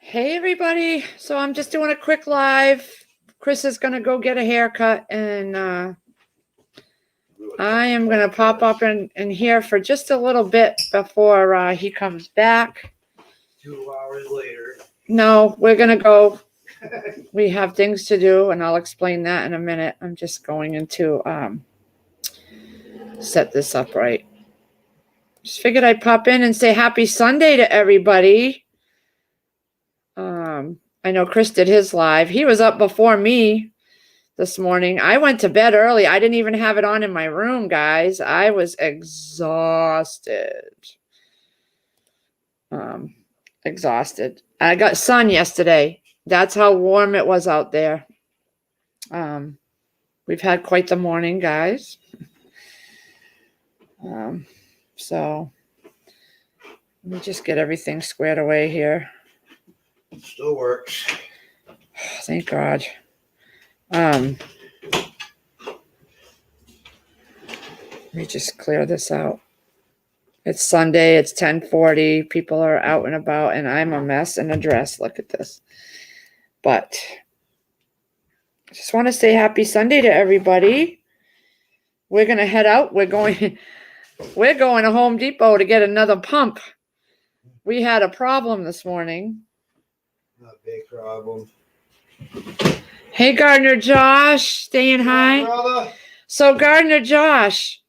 Hey everybody. So I'm just doing a quick live. Chris is going to go get a haircut and I am going to pop up in here for just a little bit before he comes back. 2 hours later. No, we're going to go. We have things to do and I'll explain that in a minute. I'm just going into set this up right. Just figured I'd pop in and say happy Sunday to everybody. I know Chris did his live. He was up before me this morning. I went to bed early. I didn't even have it on in my room, guys. I was exhausted. Exhausted. I got sun yesterday. That's how warm it was out there. We've had quite the morning, guys. So let me just get everything squared away here. Still works. Thank God. Let me just clear this out. It's Sunday. It's 10:40. People are out and about, and I'm a mess in a dress. Look at this. But I just want to say happy Sunday to everybody. We're gonna head out. We're going to Home Depot to get another pump. We had a problem this morning. Not a big problem. Hey, Gardner Josh, staying high. Brother. So, Gardner Josh,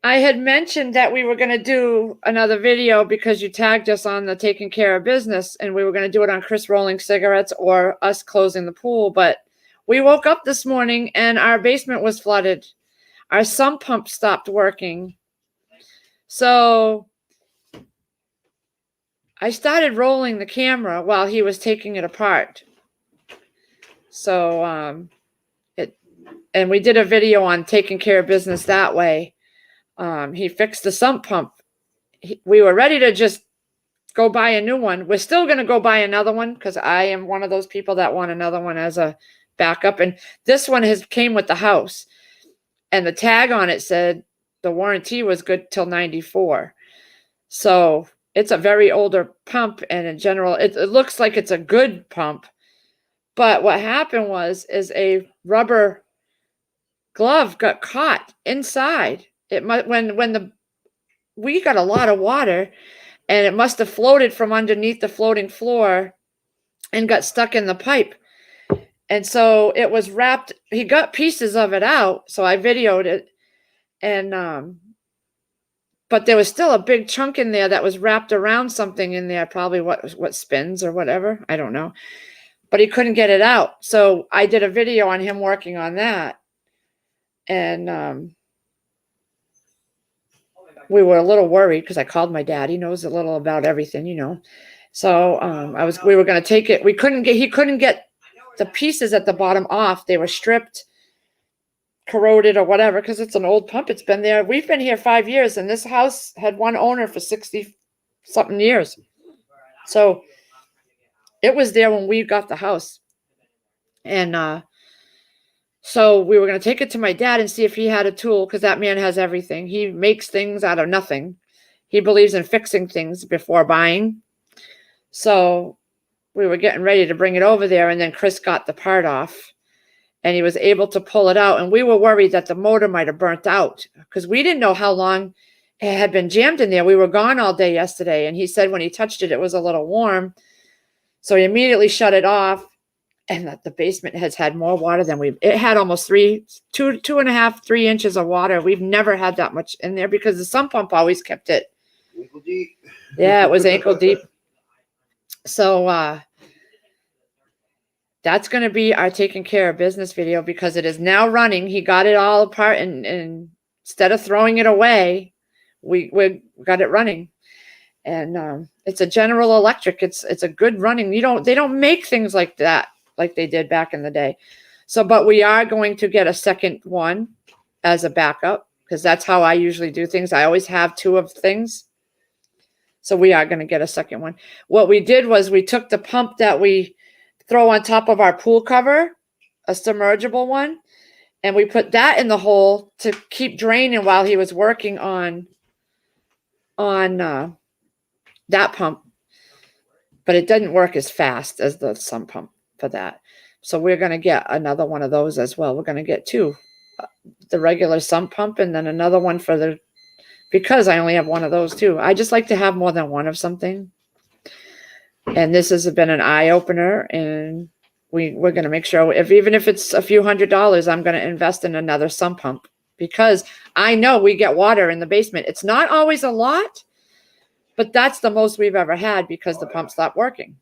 I had mentioned that we were going to do another video because you tagged us on the taking care of business, and we were going to do it on Chris rolling cigarettes or us closing the pool. But we woke up this morning and our basement was flooded. Our sump pump stopped working. So I started rolling the camera while he was taking it apart. So, and we did a video on taking care of business that way. He fixed the sump pump. We were ready to just go buy a new one. We're still going to go buy another one because I am one of those people that want another one as a backup. And this one came with the house. And the tag on it said the warranty was good till 94. So it's a very older pump. And in general, it looks like it's a good pump. But what happened is a rubber glove got caught inside. It might we got a lot of water, and it must have floated from underneath the floating floor and got stuck in the pipe. And so it was wrapped. He got pieces of it out, so I videoed it, and but there was still a big chunk in there that was wrapped around something in there, probably what spins or whatever. I don't know. But he couldn't get it out. So I did a video on him working on that. And we were a little worried because I called my dad. He knows a little about everything, you know. So we were going to take it. He couldn't get the pieces at the bottom off. They were stripped, corroded or whatever, because it's an old pump. It's been there. We've been here 5 years, and this house had one owner for 60 something years. So it was there when we got the house. And so we were going to take it to my dad and see if he had a tool, because that man has everything. He makes things out of nothing. He believes in fixing things before buying. So we were getting ready to bring it over there, and then Chris got the part off, and he was able to pull it out. And we were worried that the motor might have burnt out because we didn't know how long it had been jammed in there. We were gone all day yesterday, and he said when he touched it, it was a little warm. So he immediately shut it off. And that the basement has had more water than it had almost 2.5, 3 inches of water. We've never had that much in there because the sump pump always kept it. Ankle deep. Yeah, it was ankle deep. So that's going to be our taking care of business video because it is now running. He got it all apart, and instead of throwing it away, we got it running. And it's a General Electric. It's a good running. They don't make things like that, like they did back in the day. So, but we are going to get a second one as a backup because that's how I usually do things. I always have 2 of things. So we are going to get a second one. What we did was we took the pump that we throw on top of our pool cover, a submergible one, and we put that in the hole to keep draining while he was working on that pump. but it didn't work as fast as the sump pump for that. So we're going to get another one of those as well. We're going to get two, the regular sump pump and then another one for the, because I only have one of those too. I just like to have more than one of something. And this has been an eye opener, and we're going to make sure even if it's a few $100s, I'm going to invest in another sump pump because I know we get water in the basement. It's not always a lot, but that's the most we've ever had because the pump stopped working.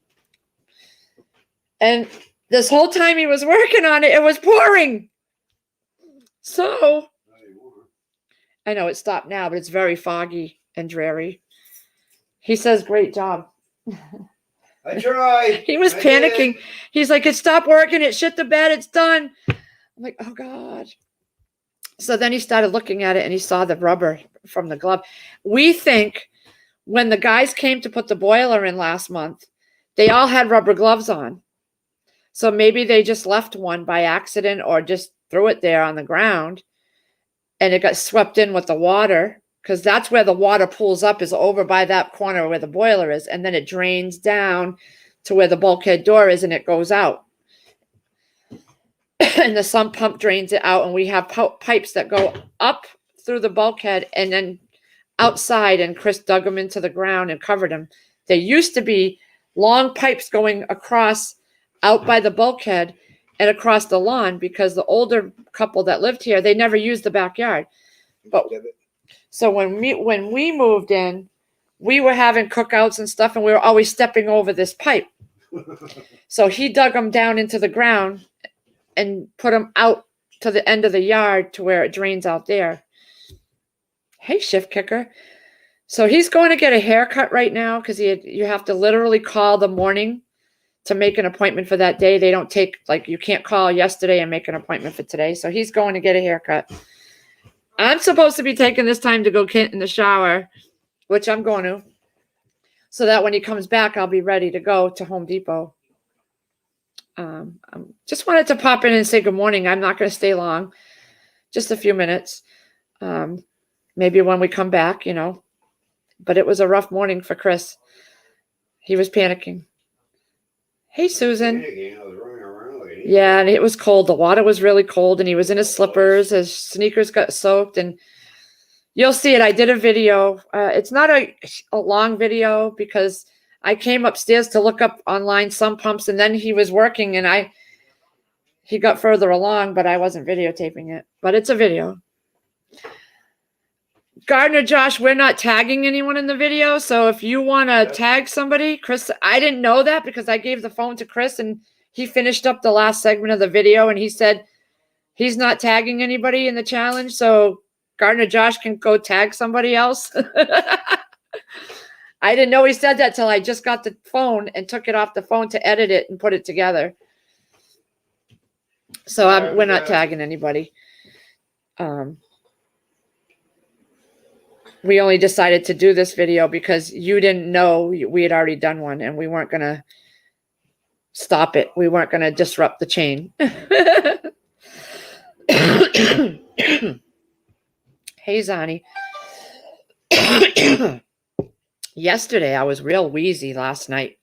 And this whole time he was working on it, it was pouring. So I know it stopped now, but it's very foggy and dreary. He says, great job. I tried. He was panicking. He's like, it stopped working. It shit the bed. It's done. I'm like, oh God. So then he started looking at it and he saw the rubber from the glove. We think when the guys came to put the boiler in last month, they all had rubber gloves on. So maybe they just left one by accident or just threw it there on the ground and it got swept in with the water because that's where the water pools up is over by that corner where the boiler is. And then it drains down to where the bulkhead door is and it goes out. And the sump pump drains it out and we have pipes that go up through the bulkhead and then outside, and Chris dug them into the ground and covered them. There used to be long pipes going across out by the bulkhead and across the lawn because the older couple that lived here, they never used the backyard. But so when we moved in, we were having cookouts and stuff and we were always stepping over this pipe. So he dug them down into the ground and put them out to the end of the yard to where it drains out there. Hey, shift kicker. So he's going to get a haircut right now because you have to literally call the morning to make an appointment for that day. They don't take, like, you can't call yesterday and make an appointment for today. So he's going to get a haircut. I'm supposed to be taking this time to go get in the shower, which I'm going to, so that when he comes back, I'll be ready to go to Home Depot. Just wanted to pop in and say good morning. I'm not going to stay long, just a few minutes. Maybe when we come back, but it was a rough morning for Chris. He was panicking. Hey, Susan. Yeah, and it was cold. The water was really cold, and he was in his slippers. His sneakers got soaked, and you'll see it. I did a video. It's not a long video because I came upstairs to look up online sump pumps, and then he was working, and he got further along, but I wasn't videotaping it. But it's a video. Gardner Josh, we're not tagging anyone in the video. So if you want to tag somebody, Chris, I didn't know that because I gave the phone to Chris and he finished up the last segment of the video and he said he's not tagging anybody in the challenge. So Gardner Josh can go tag somebody else. I didn't know he said that till I just got the phone and took it off the phone to edit it and put it together. So we're not tagging anybody. We only decided to do this video because you didn't know we had already done one and we weren't going to stop it. We weren't going to disrupt the chain. Hey, Zani. Yesterday, I was real wheezy last night.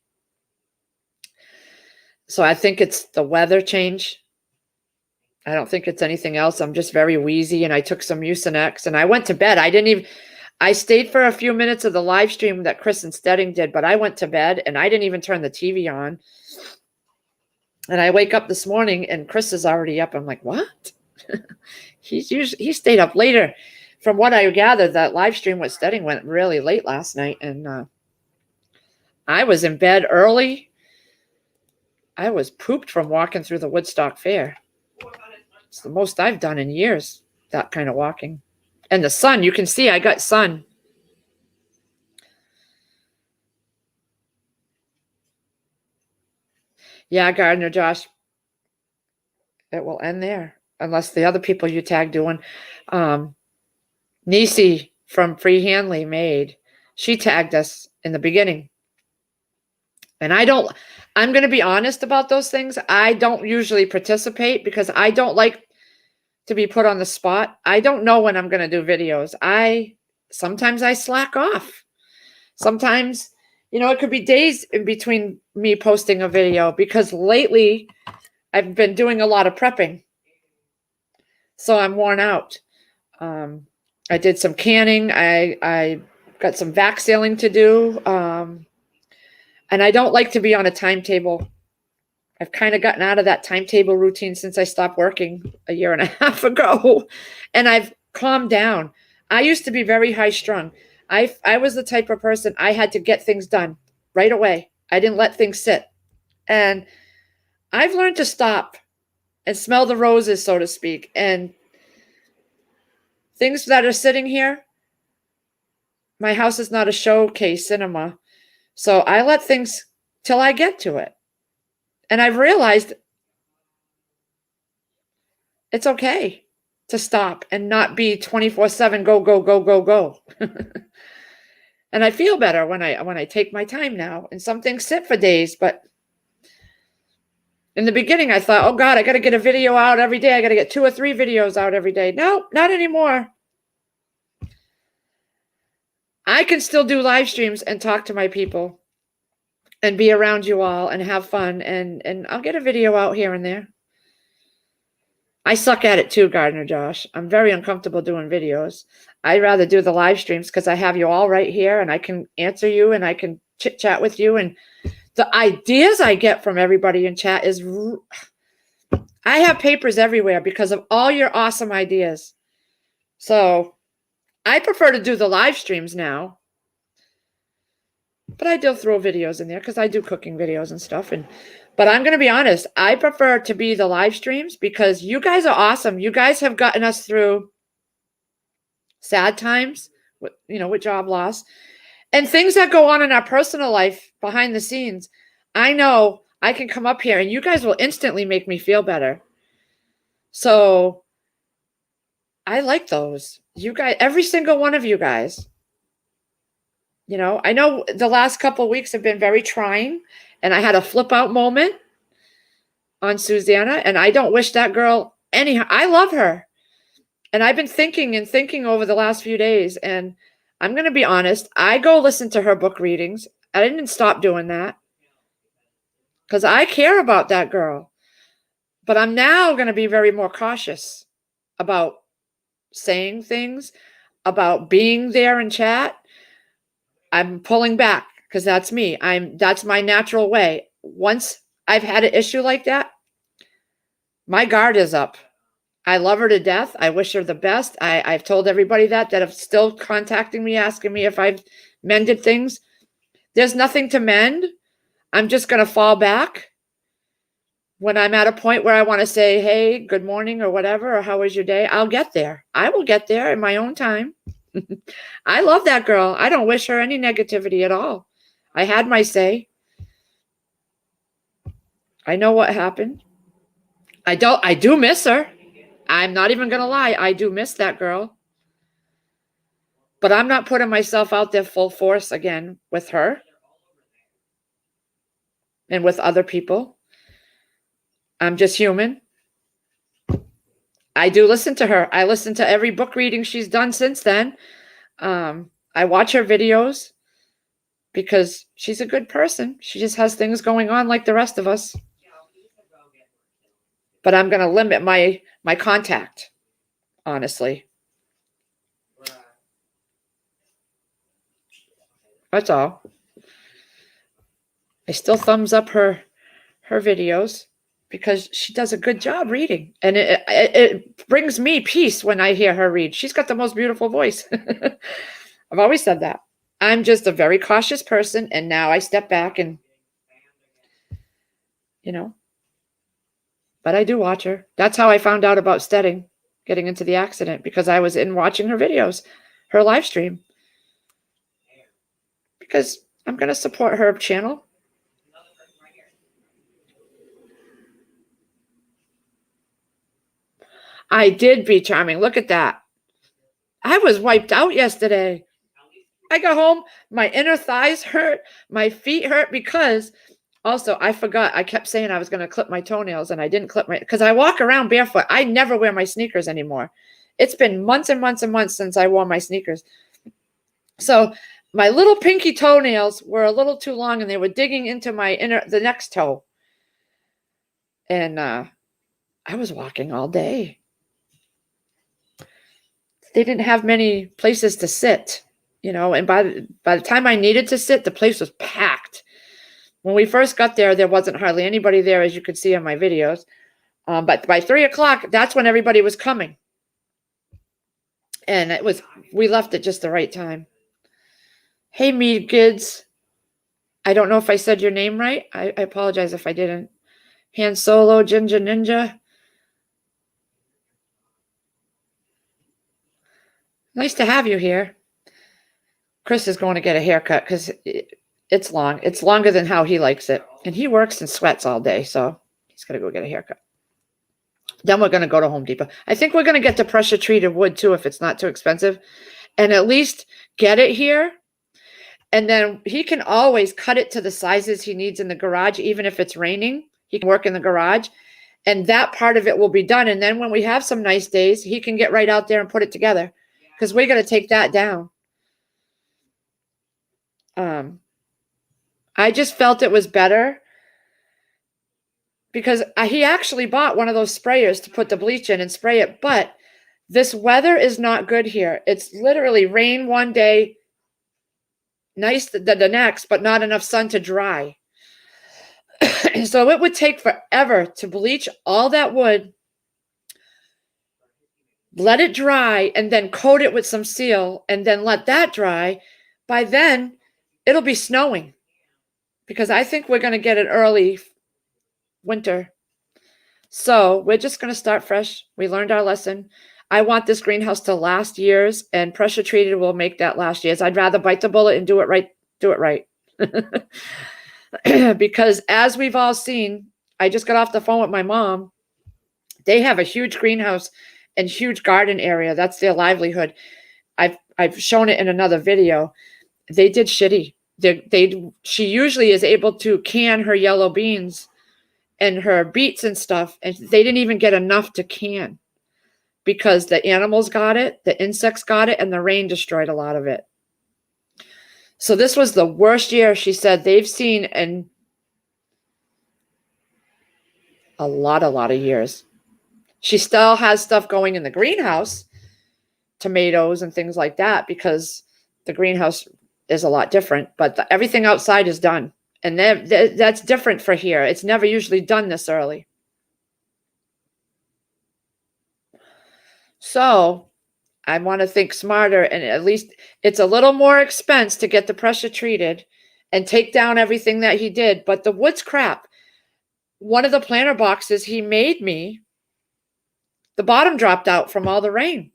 So I think it's the weather change. I don't think it's anything else. I'm just very wheezy and I took some Mucinex and I went to bed. I stayed for a few minutes of the live stream that Chris and Stedding did, but I went to bed and I didn't even turn the TV on. And I wake up this morning and Chris is already up. I'm like, what? He stayed up later. From what I gathered, that live stream with Stedding went really late last night. And I was in bed early. I was pooped from walking through the Woodstock Fair. It's the most I've done in years, that kind of walking. And the sun, you can see I got sun. Yeah, Gardner Josh. It will end there. Unless the other people you tag doing. Nisi from Free Handley Made. She tagged us in the beginning. And I'm going to be honest about those things. I don't usually participate because I don't like to be put on the spot. I don't know when I'm going to do videos. Sometimes I slack off. Sometimes, it could be days in between me posting a video because lately I've been doing a lot of prepping. So I'm worn out. I did some canning. I got some vac sealing to do. And I don't like to be on a timetable. I've kind of gotten out of that timetable routine since I stopped working a year and a half ago. And I've calmed down. I used to be very high strung. I was the type of person, I had to get things done right away. I didn't let things sit. And I've learned to stop and smell the roses, so to speak. And things that are sitting here, my house is not a showcase cinema. So I let things till I get to it. And I've realized it's okay to stop and not be 24/7, go, go, go, go, go. And I feel better when I take my time now. And some things sit for days, but in the beginning I thought, oh God, I got to get a video out every day. I got to get 2 or 3 videos out every day. No, not anymore. I can still do live streams and talk to my people and be around you all and have fun. And I'll get a video out here and there. I suck at it too, Gardener Josh. I'm very uncomfortable doing videos. I'd rather do the live streams because I have you all right here and I can answer you and I can chit chat with you. And the ideas I get from everybody in chat is, I have papers everywhere because of all your awesome ideas. So I prefer to do the live streams now. But I do throw videos in there because I do cooking videos and stuff. But I'm going to be honest, I prefer to be the live streams because you guys are awesome. You guys have gotten us through sad times, with job loss and things that go on in our personal life behind the scenes. I know I can come up here and you guys will instantly make me feel better. So I like those. You guys, every single one of you guys. I know the last couple of weeks have been very trying and I had a flip out moment on Susanna and I don't wish that girl anyhow. I love her. And I've been thinking over the last few days and I'm going to be honest. I go listen to her book readings. I didn't stop doing that because I care about that girl. But I'm now going to be very more cautious about saying things, about being there in chat. I'm pulling back because that's me. That's my natural way. Once I've had an issue like that, my guard is up. I love her to death. I wish her the best. I've told everybody that have still contacting me, asking me if I've mended things. There's nothing to mend. I'm just going to fall back when I'm at a point where I want to say, hey, good morning or whatever, or how was your day? I'll get there. I will get there in my own time. I love that girl. I don't wish her any negativity at all. I had my say. I know what happened. I do miss her. I'm not even going to lie. I do miss that girl. But I'm not putting myself out there full force again with her and with other people. I'm just human. I do listen to her. I listen to every book reading she's done since then. I watch her videos because she's a good person. She just has things going on like the rest of us. But I'm going to limit my contact, honestly. That's all. I still thumbs up her videos because she does a good job reading. And it brings me peace when I hear her read. She's got the most beautiful voice. I've always said that. I'm just a very cautious person. And now I step back and, but I do watch her. That's how I found out about Stedding getting into the accident, because I was in watching her videos, her live stream. Because I'm going to support her channel. I did be charming. Look at that. I was wiped out yesterday. I got home, my inner thighs hurt, my feet hurt because also I forgot. I kept saying I was going to clip my toenails and I didn't clip because I walk around barefoot. I never wear my sneakers anymore. It's been months and months and months since I wore my sneakers. So my little pinky toenails were a little too long and they were digging into the next toe. And I was walking all day. They didn't have many places to sit, and by the time I needed to sit, the place was packed. When we first got there, there wasn't hardly anybody there, as you could see on my videos. But by 3 o'clock, that's when everybody was coming. And we left at just the right time. Hey, Mead Gids. I don't know if I said your name right. I apologize if I didn't. Han Solo, Ginger Ninja. Nice to have you here. Chris is going to get a haircut because it's long. It's longer than how he likes it. And he works and sweats all day, so he's going to go get a haircut. Then we're going to go to Home Depot. I think we're going to get the pressure-treated wood, too, if it's not too expensive. And at least get it here. And then he can always cut it to the sizes he needs in the garage, even if it's raining. He can work in the garage. And that part of it will be done. And then when we have some nice days, he can get right out there and put it together. Because we're going to take that down. I just felt it was better. Because he actually bought one of those sprayers to put the bleach in and spray it. But this weather is not good here. It's literally rain one day, nice the next, but not enough sun to dry. So it would take forever to bleach all that wood, let it dry, and then coat it with some seal, and then let that dry. By then, it'll be snowing. Because I think we're going to get an early winter. So we're just going to start fresh. We learned our lesson. I want this greenhouse to last years, and pressure treated will make that last years. I'd rather bite the bullet and do it right. Because as we've all seen, I just got off the phone with my mom. They have a huge greenhouse and huge garden area. That's their livelihood. I've shown it in another video. They did shitty. She usually is able to can her yellow beans and her beets and stuff, and they didn't even get enough to can because the animals got it, the insects got it, and the rain destroyed a lot of it. So this was the worst year, she said, they've seen in a lot of years. She still has stuff going in the greenhouse, tomatoes and things like that, because the greenhouse is a lot different, but everything outside is done. And that's different for here. It's never usually done this early. So I want to think smarter, and at least it's a little more expense to get the pressure treated and take down everything that he did. But the wood's crap. One of the planter boxes he made me, the bottom dropped out from all the rain.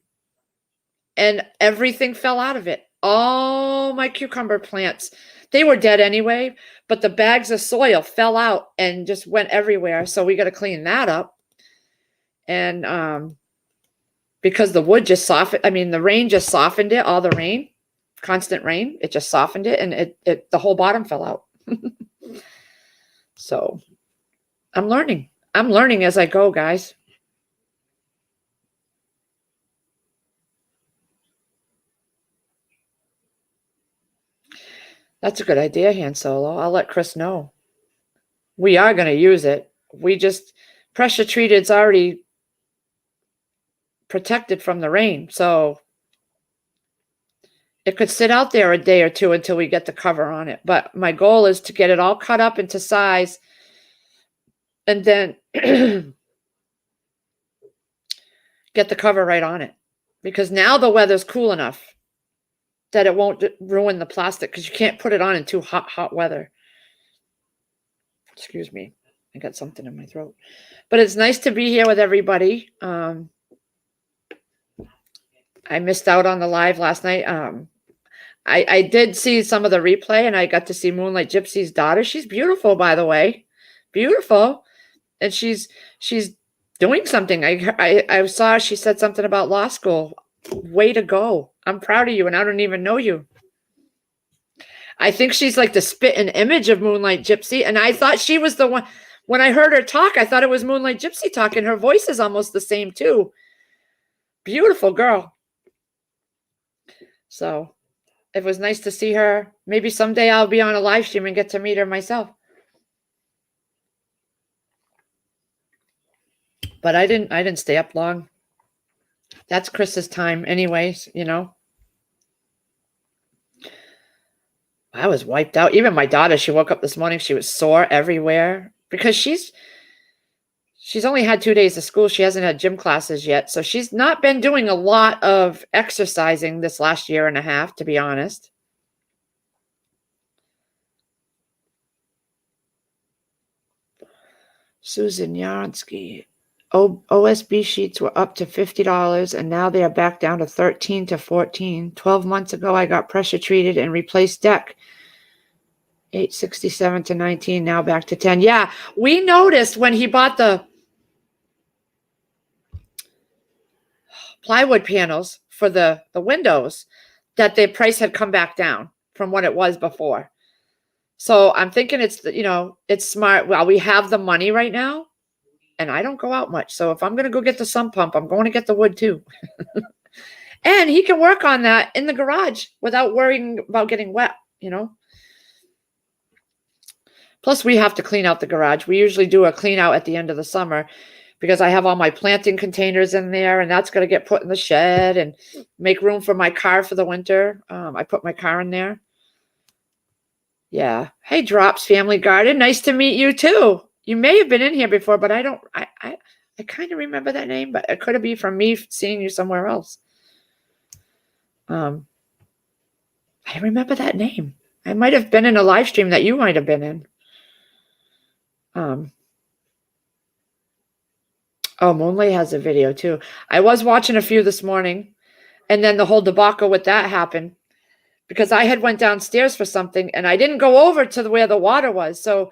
And everything fell out of it. All my cucumber plants, they were dead anyway, but the bags of soil fell out and just went everywhere. So we got to clean that up. And because the wood just softened, the rain just softened it, all the rain, constant rain, it just softened it, and the whole bottom fell out. So I'm learning. I'm learning as I go, guys. That's a good idea, Han Solo. I'll let Chris know. We are going to use it. We just, pressure treated's already protected from the rain. So it could sit out there a day or two until we get the cover on it. But my goal is to get it all cut up into size and then get the cover right on it. Because now the weather's cool enough that it won't ruin the plastic, because you can't put it on in too hot weather. Excuse me. I got something in my throat. But it's nice to be here with everybody. I missed out on the live last night. I did see some of the replay, and I got to see Moonlight Gypsy's daughter. She's beautiful, by the way. Beautiful. And she's doing something. I saw she said something about law school. Way to go. I'm proud of you, and I don't even know you. I think she's like the spitting image of Moonlight Gypsy, and I thought she was the one. When I heard her talk, I thought it was Moonlight Gypsy talking. Her voice is almost the same, too. Beautiful girl. So It was nice to see her. Maybe someday I'll be on a live stream and get to meet her myself. But I didn't stay up long. That's Chris's time anyways, you know. I was wiped out. Even my daughter, she woke up this morning, she was sore everywhere because she's only had 2 days of school. She hasn't had gym classes yet. So she's not been doing a lot of exercising this last year and a half, to be honest. Susan Yansky. OSB sheets were up to $50 and now they are back down to $13 to $14. 12 months ago, I got pressure treated and replaced deck. $867 to $19, now back to $10. Yeah, we noticed when he bought the plywood panels for the windows that the price had come back down from what it was before. So I'm thinking it's, you know, it's smart. Well, we have the money right now and I don't go out much. So if I'm going to go get the sump pump, I'm going to get the wood too. And he can work on that in the garage without worrying about getting wet, you know. Plus we have to clean out the garage. We usually do a clean out at the end of the summer because I have all my planting containers in there and that's going to get put in the shed and make room for my car for the winter. I put my car in there. Yeah. Hey, Drops Family Garden. Nice to meet you too. You may have been in here before, but I kind of remember that name, but it could be from me seeing you somewhere else. I remember that name. I might have been in a live stream that you might have been in. Oh, Moonlay has a video too. I was watching a few this morning, and then the whole debacle with that happened because I had went downstairs for something and I didn't go over to where the water was. So,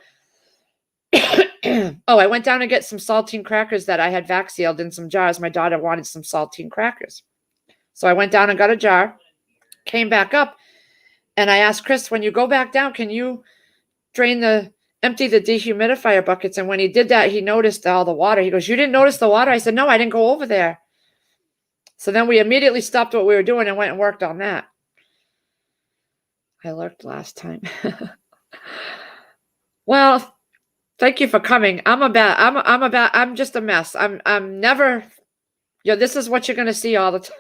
I went down to get some saltine crackers that I had vac sealed in some jars. My daughter wanted some saltine crackers. So I went down and got a jar, came back up, and I asked Chris, when you go back down, can you empty the dehumidifier buckets? And when he did that, he noticed all the water. He goes, you didn't notice the water? I said, no, I didn't go over there. So then we immediately stopped what we were doing and went and worked on that. I lurked last time. Well, thank you for coming. I'm just a mess. I'm never, this is what you're going to see all the time.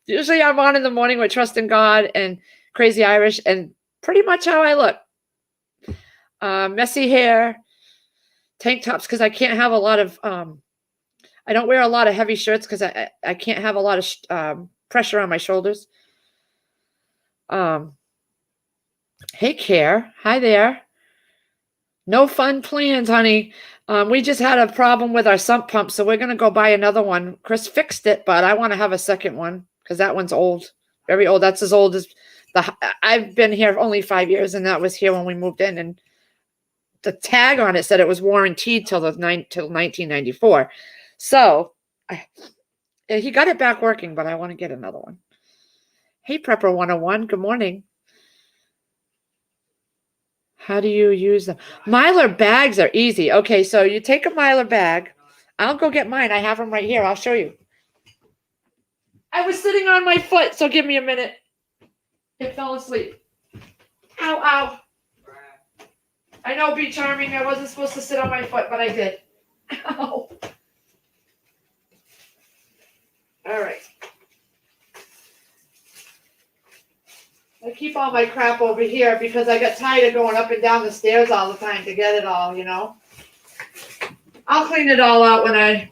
Usually I'm on in the morning with Trust in God and Crazy Irish and pretty much how I look. Messy hair, tank tops, because I can't have a lot of, I don't wear a lot of heavy shirts because I can't have a lot of pressure on my shoulders. Hey, Care. Hi there. No fun plans, honey. We just had a problem with our sump pump, so we're going to go buy another one. Chris fixed it, but I want to have a second one because that one's old. Very old. That's as old as I've been here only 5 years, and that was here when we moved in, and the tag on it said it was warranted till 1994. So he got it back working, but I want to get another one. Hey, Prepper 101. Good morning. How do you use them? Mylar bags are easy. Okay, so you take a Mylar bag. I'll go get mine. I have them right here. I'll show you. I was sitting on my foot, so give me a minute. It fell asleep. Ow, ow. I know, Be Charming. I wasn't supposed to sit on my foot, but I did. Ow. All right. I keep all my crap over here because I got tired of going up and down the stairs all the time to get it all, you know. I'll clean it all out when I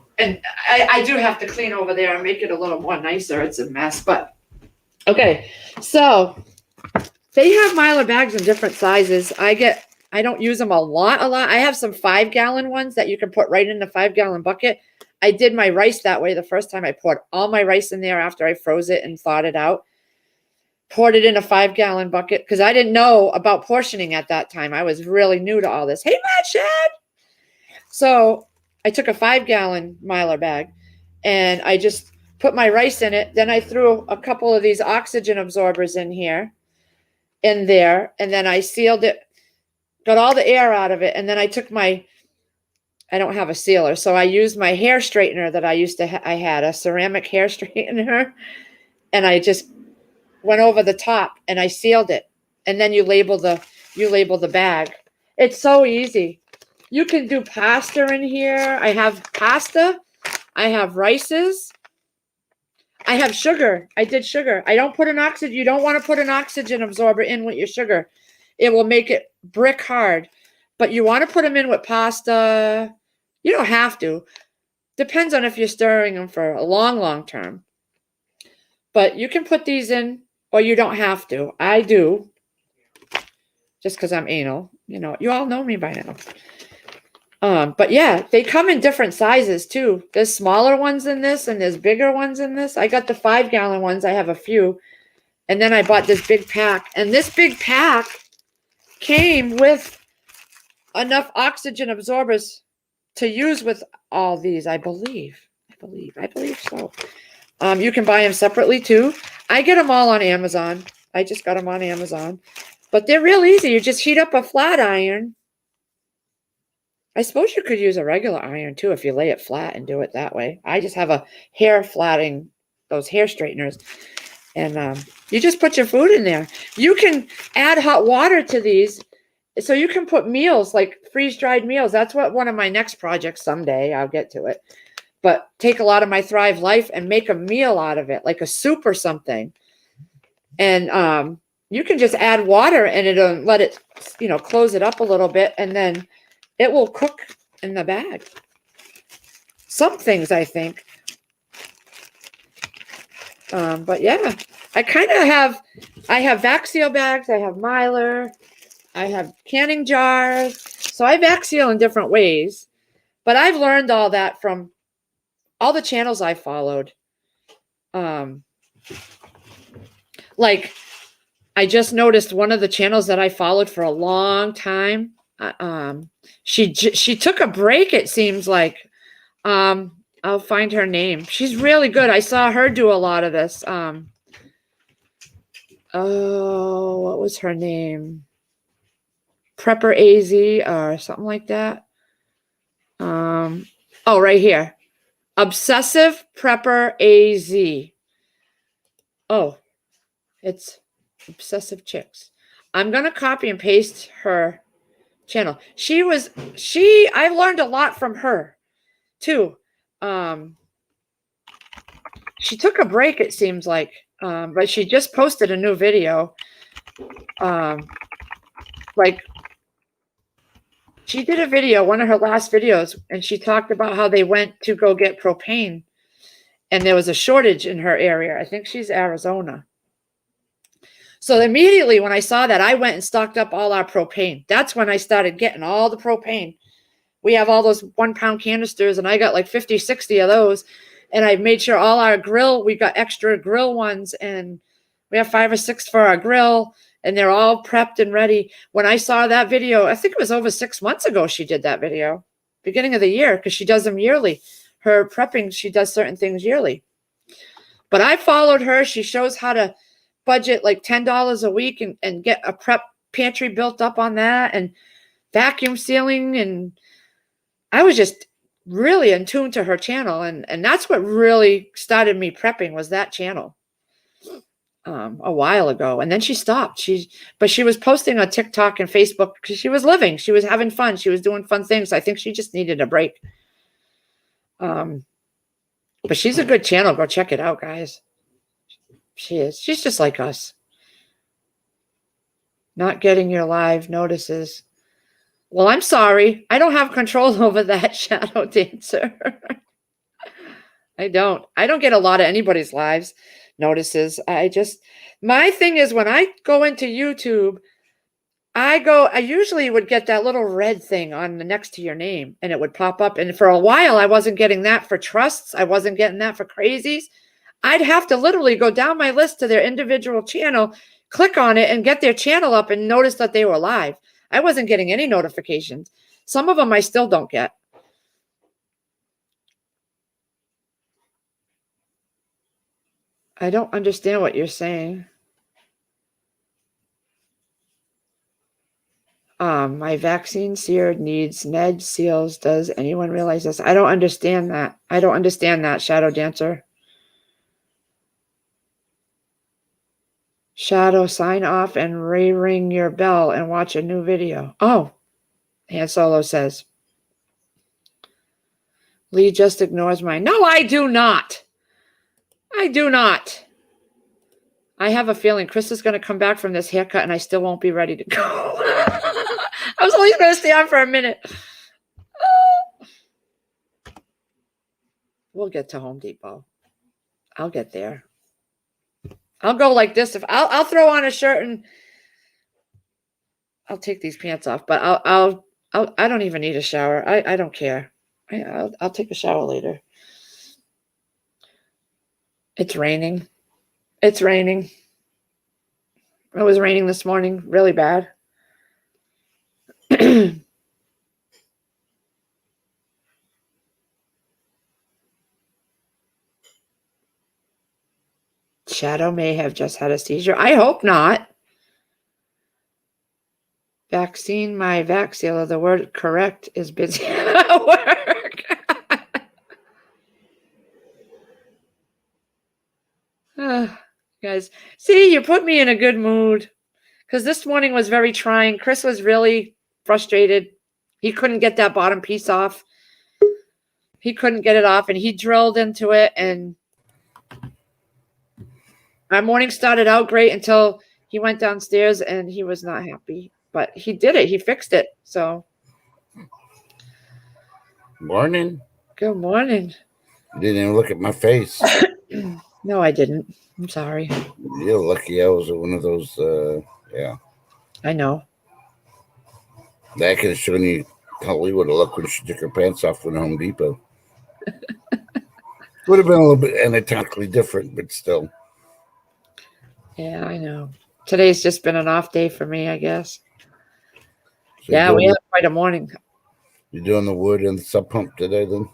do have to clean over there and make it a little more nicer. It's a mess, but okay. So they have Mylar bags in different sizes. I don't use them a lot. I have some 5-gallon ones that you can put right in the 5-gallon bucket. I did my rice that way the first time. I poured all my rice in there after I froze it and thawed it out. Poured it in a 5-gallon bucket because I didn't know about portioning at that time. I was really new to all this. Hey, Matt Shad! So I took a 5-gallon Mylar bag and I just put my rice in it. Then I threw a couple of these oxygen absorbers in there, and then I sealed it, got all the air out of it. And then I took I don't have a sealer, so I used my hair straightener that I had a ceramic hair straightener, and I just went over the top and I sealed it. And then you label the bag. It's so easy. You can do pasta in here. I have pasta. I have rices. I have sugar. I did sugar. I don't put an oxygen. You don't want to put an oxygen absorber in with your sugar. It will make it brick hard. But you want to put them in with pasta. You don't have to. Depends on if you're stirring them for a long, long term. But you can put these in, or you don't have to. I do. Just because I'm anal. You know, you all know me by now. But yeah, they come in different sizes too. There's smaller ones in this and there's bigger ones in this. I got the 5-gallon ones. I have a few. And then I bought this big pack. And this big pack came with enough oxygen absorbers to use with all these, I believe. I believe so. You can buy them separately too. I get them all on Amazon. I just got them on Amazon. But they're real easy. You just heat up a flat iron. I suppose you could use a regular iron too if you lay it flat and do it that way. I just have a hair flatting, those hair straighteners. And you just put your food in there. You can add hot water to these. So you can put meals, like freeze-dried meals. That's what one of my next projects someday, I'll get to it. But take a lot of my Thrive Life and make a meal out of it, like a soup or something. And you can just add water and it'll let it, close it up a little bit. And then it will cook in the bag. Some things, I think. But yeah, I have Vaxseal bags. I have Mylar. I have canning jars. So I Vaxseal in different ways. But I've learned all that from all the channels I followed. Like, I just noticed one of the channels that I followed for a long time. She took a break, it seems like. I'll find her name. She's really good. I saw her do a lot of this. What was her name? Prepper AZ or something like that. Right here. Obsessive Prepper AZ. Oh, it's Obsessive Chicks. I'm going to copy and paste her channel. I learned a lot from her too. She took a break, it seems like, but she just posted a new video. Like, she did a video, one of her last videos, and she talked about how they went to go get propane, and there was a shortage in her area. I think she's Arizona. So immediately when I saw that, I went and stocked up all our propane. That's when I started getting all the propane. We have all those 1-pound canisters, and I got like 50, 60 of those. And I made sure all our grill, we got extra grill ones, and we have 5 or 6 for our grill, and they're all prepped and ready. When I saw that video, I think it was over 6 months ago she did that video, beginning of the year, because she does them yearly. Her prepping, she does certain things yearly. But I followed her. She shows how to budget like $10 a week and get a prep pantry built up on that, and vacuum sealing. And I was just really in tune to her channel. And that's what really started me prepping, was that channel a while ago. And then she stopped. But she was posting on TikTok and Facebook because she was living. She was having fun. She was doing fun things. I think she just needed a break. But she's a good channel. Go check it out, guys. She is. She's just like us. Not getting your live notices. Well, I'm sorry. I don't have control over that, Shadow Dancer. I don't get a lot of anybody's lives notices. My thing is, when I go into YouTube, I usually would get that little red thing on the next to your name, and it would pop up. And for a while, I wasn't getting that for trusts. I wasn't getting that for crazies. I'd have to literally go down my list to their individual channel, click on it, and get their channel up and notice that they were live. I wasn't getting any notifications. Some of them I still don't get. I don't understand what you're saying. My vaccine seared needs Ned Seals. Does anyone realize this? I don't understand that. I don't understand that, Shadow Dancer. Shadow, sign off and ring your bell and watch a new video. Oh, Han Solo says. Lee just ignores mine. No, I do not. I do not. I have a feeling Chris is going to come back from this haircut and I still won't be ready to go. I was only going to stay on for a minute. We'll get to Home Depot. I'll get there. I'll go like this. If I'll throw on a shirt and I'll take these pants off, but I don't even need a shower. I don't care. I'll take a shower later. It's raining. It's raining. It was raining this morning, really bad. Shadow may have just had a seizure. I hope not. Vaccine, my Vaxila. The word correct is busy at work. Guys, see, you put me in a good mood because this morning was very trying. Chris was really frustrated. He couldn't get that bottom piece off. He couldn't get it off, and he drilled into it, and our morning started out great until he went downstairs and he was not happy. But he did it. He fixed it. So. Morning. Good morning. You didn't even look at my face. No, I didn't. I'm sorry. You're lucky I was one of those, yeah. I know. That could have shown you how we would have looked when she took her pants off in Home Depot. Would have been a little bit anatomically different, but still. Yeah, I know. Today's just been an off day for me, I guess. So Yeah, we had quite a morning. You're doing the wood and the sub pump today then?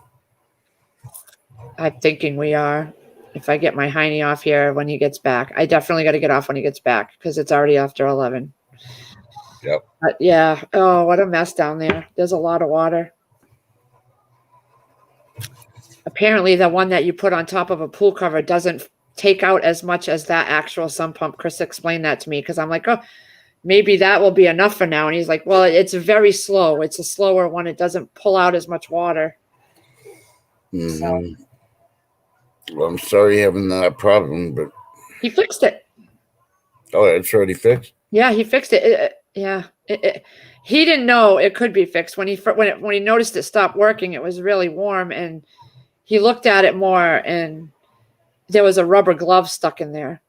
I'm thinking we are. If I get my hiney off here when he gets back. I definitely got to get off when he gets back because it's already after 11. Yep. But yeah. Oh, what a mess down there. There's a lot of water. Apparently, the one that you put on top of a pool cover doesn't take out as much as that actual sump pump. Chris explained that to me because I'm like, oh, maybe that will be enough for now. And he's like, well, it's very slow. It's a slower one. It doesn't pull out as much water. Mm-hmm. So, well, I'm sorry you're having that problem, but he fixed it. Oh, it's already fixed? Yeah, he fixed it. He didn't know it could be fixed. When he noticed it stopped working, it was really warm, and he looked at it more, and there was a rubber glove stuck in there.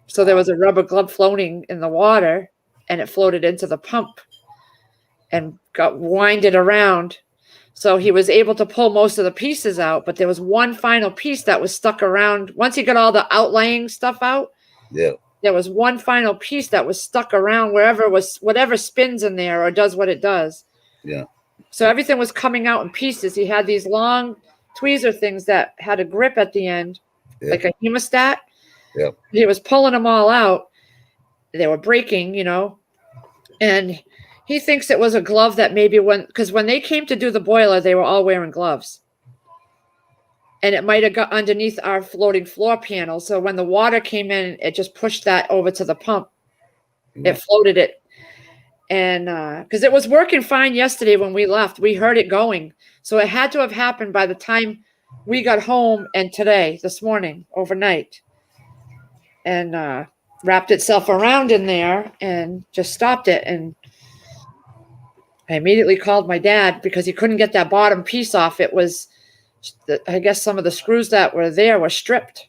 So there was a rubber glove floating in the water, and it floated into the pump and got winded around. So he was able to pull most of the pieces out, but there was one final piece that was stuck around. Once he got all the outlaying stuff out, yeah, there was one final piece that was stuck around whatever spins in there or does what it does. Yeah. So everything was coming out in pieces. He had these long tweezer things that had a grip at the end, like a hemostat. Yeah. He was pulling them all out. They were breaking, and he thinks it was a glove that maybe because when they came to do the boiler, they were all wearing gloves. And it might have got underneath our floating floor panel. So when the water came in, it just pushed that over to the pump. Yeah. It floated it. And because it was working fine yesterday when we left, we heard it going. So it had to have happened by the time we got home and this morning, overnight. And wrapped itself around in there and just stopped it. And I immediately called my dad because he couldn't get that bottom piece off. It was, I guess some of the screws that were there were stripped.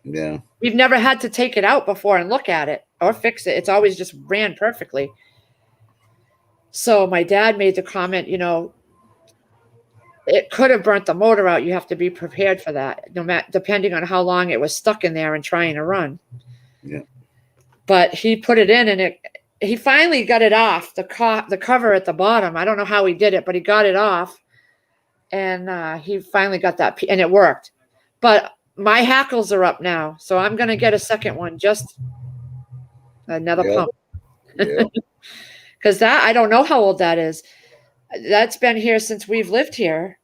Yeah. We've never had to take it out before and look at it or fix it. It's always just ran perfectly. So my dad made the comment, it could have burnt the motor out. You have to be prepared for that, no matter depending on how long it was stuck in there and trying to run. Yeah. But he put it in and he finally got it off, the cover at the bottom. I don't know how he did it, but he got it off. And he finally got that, and it worked. But my hackles are up now, so I'm going to get a second one, just another pump. Because I don't know how old that is. That's been here since we've lived here.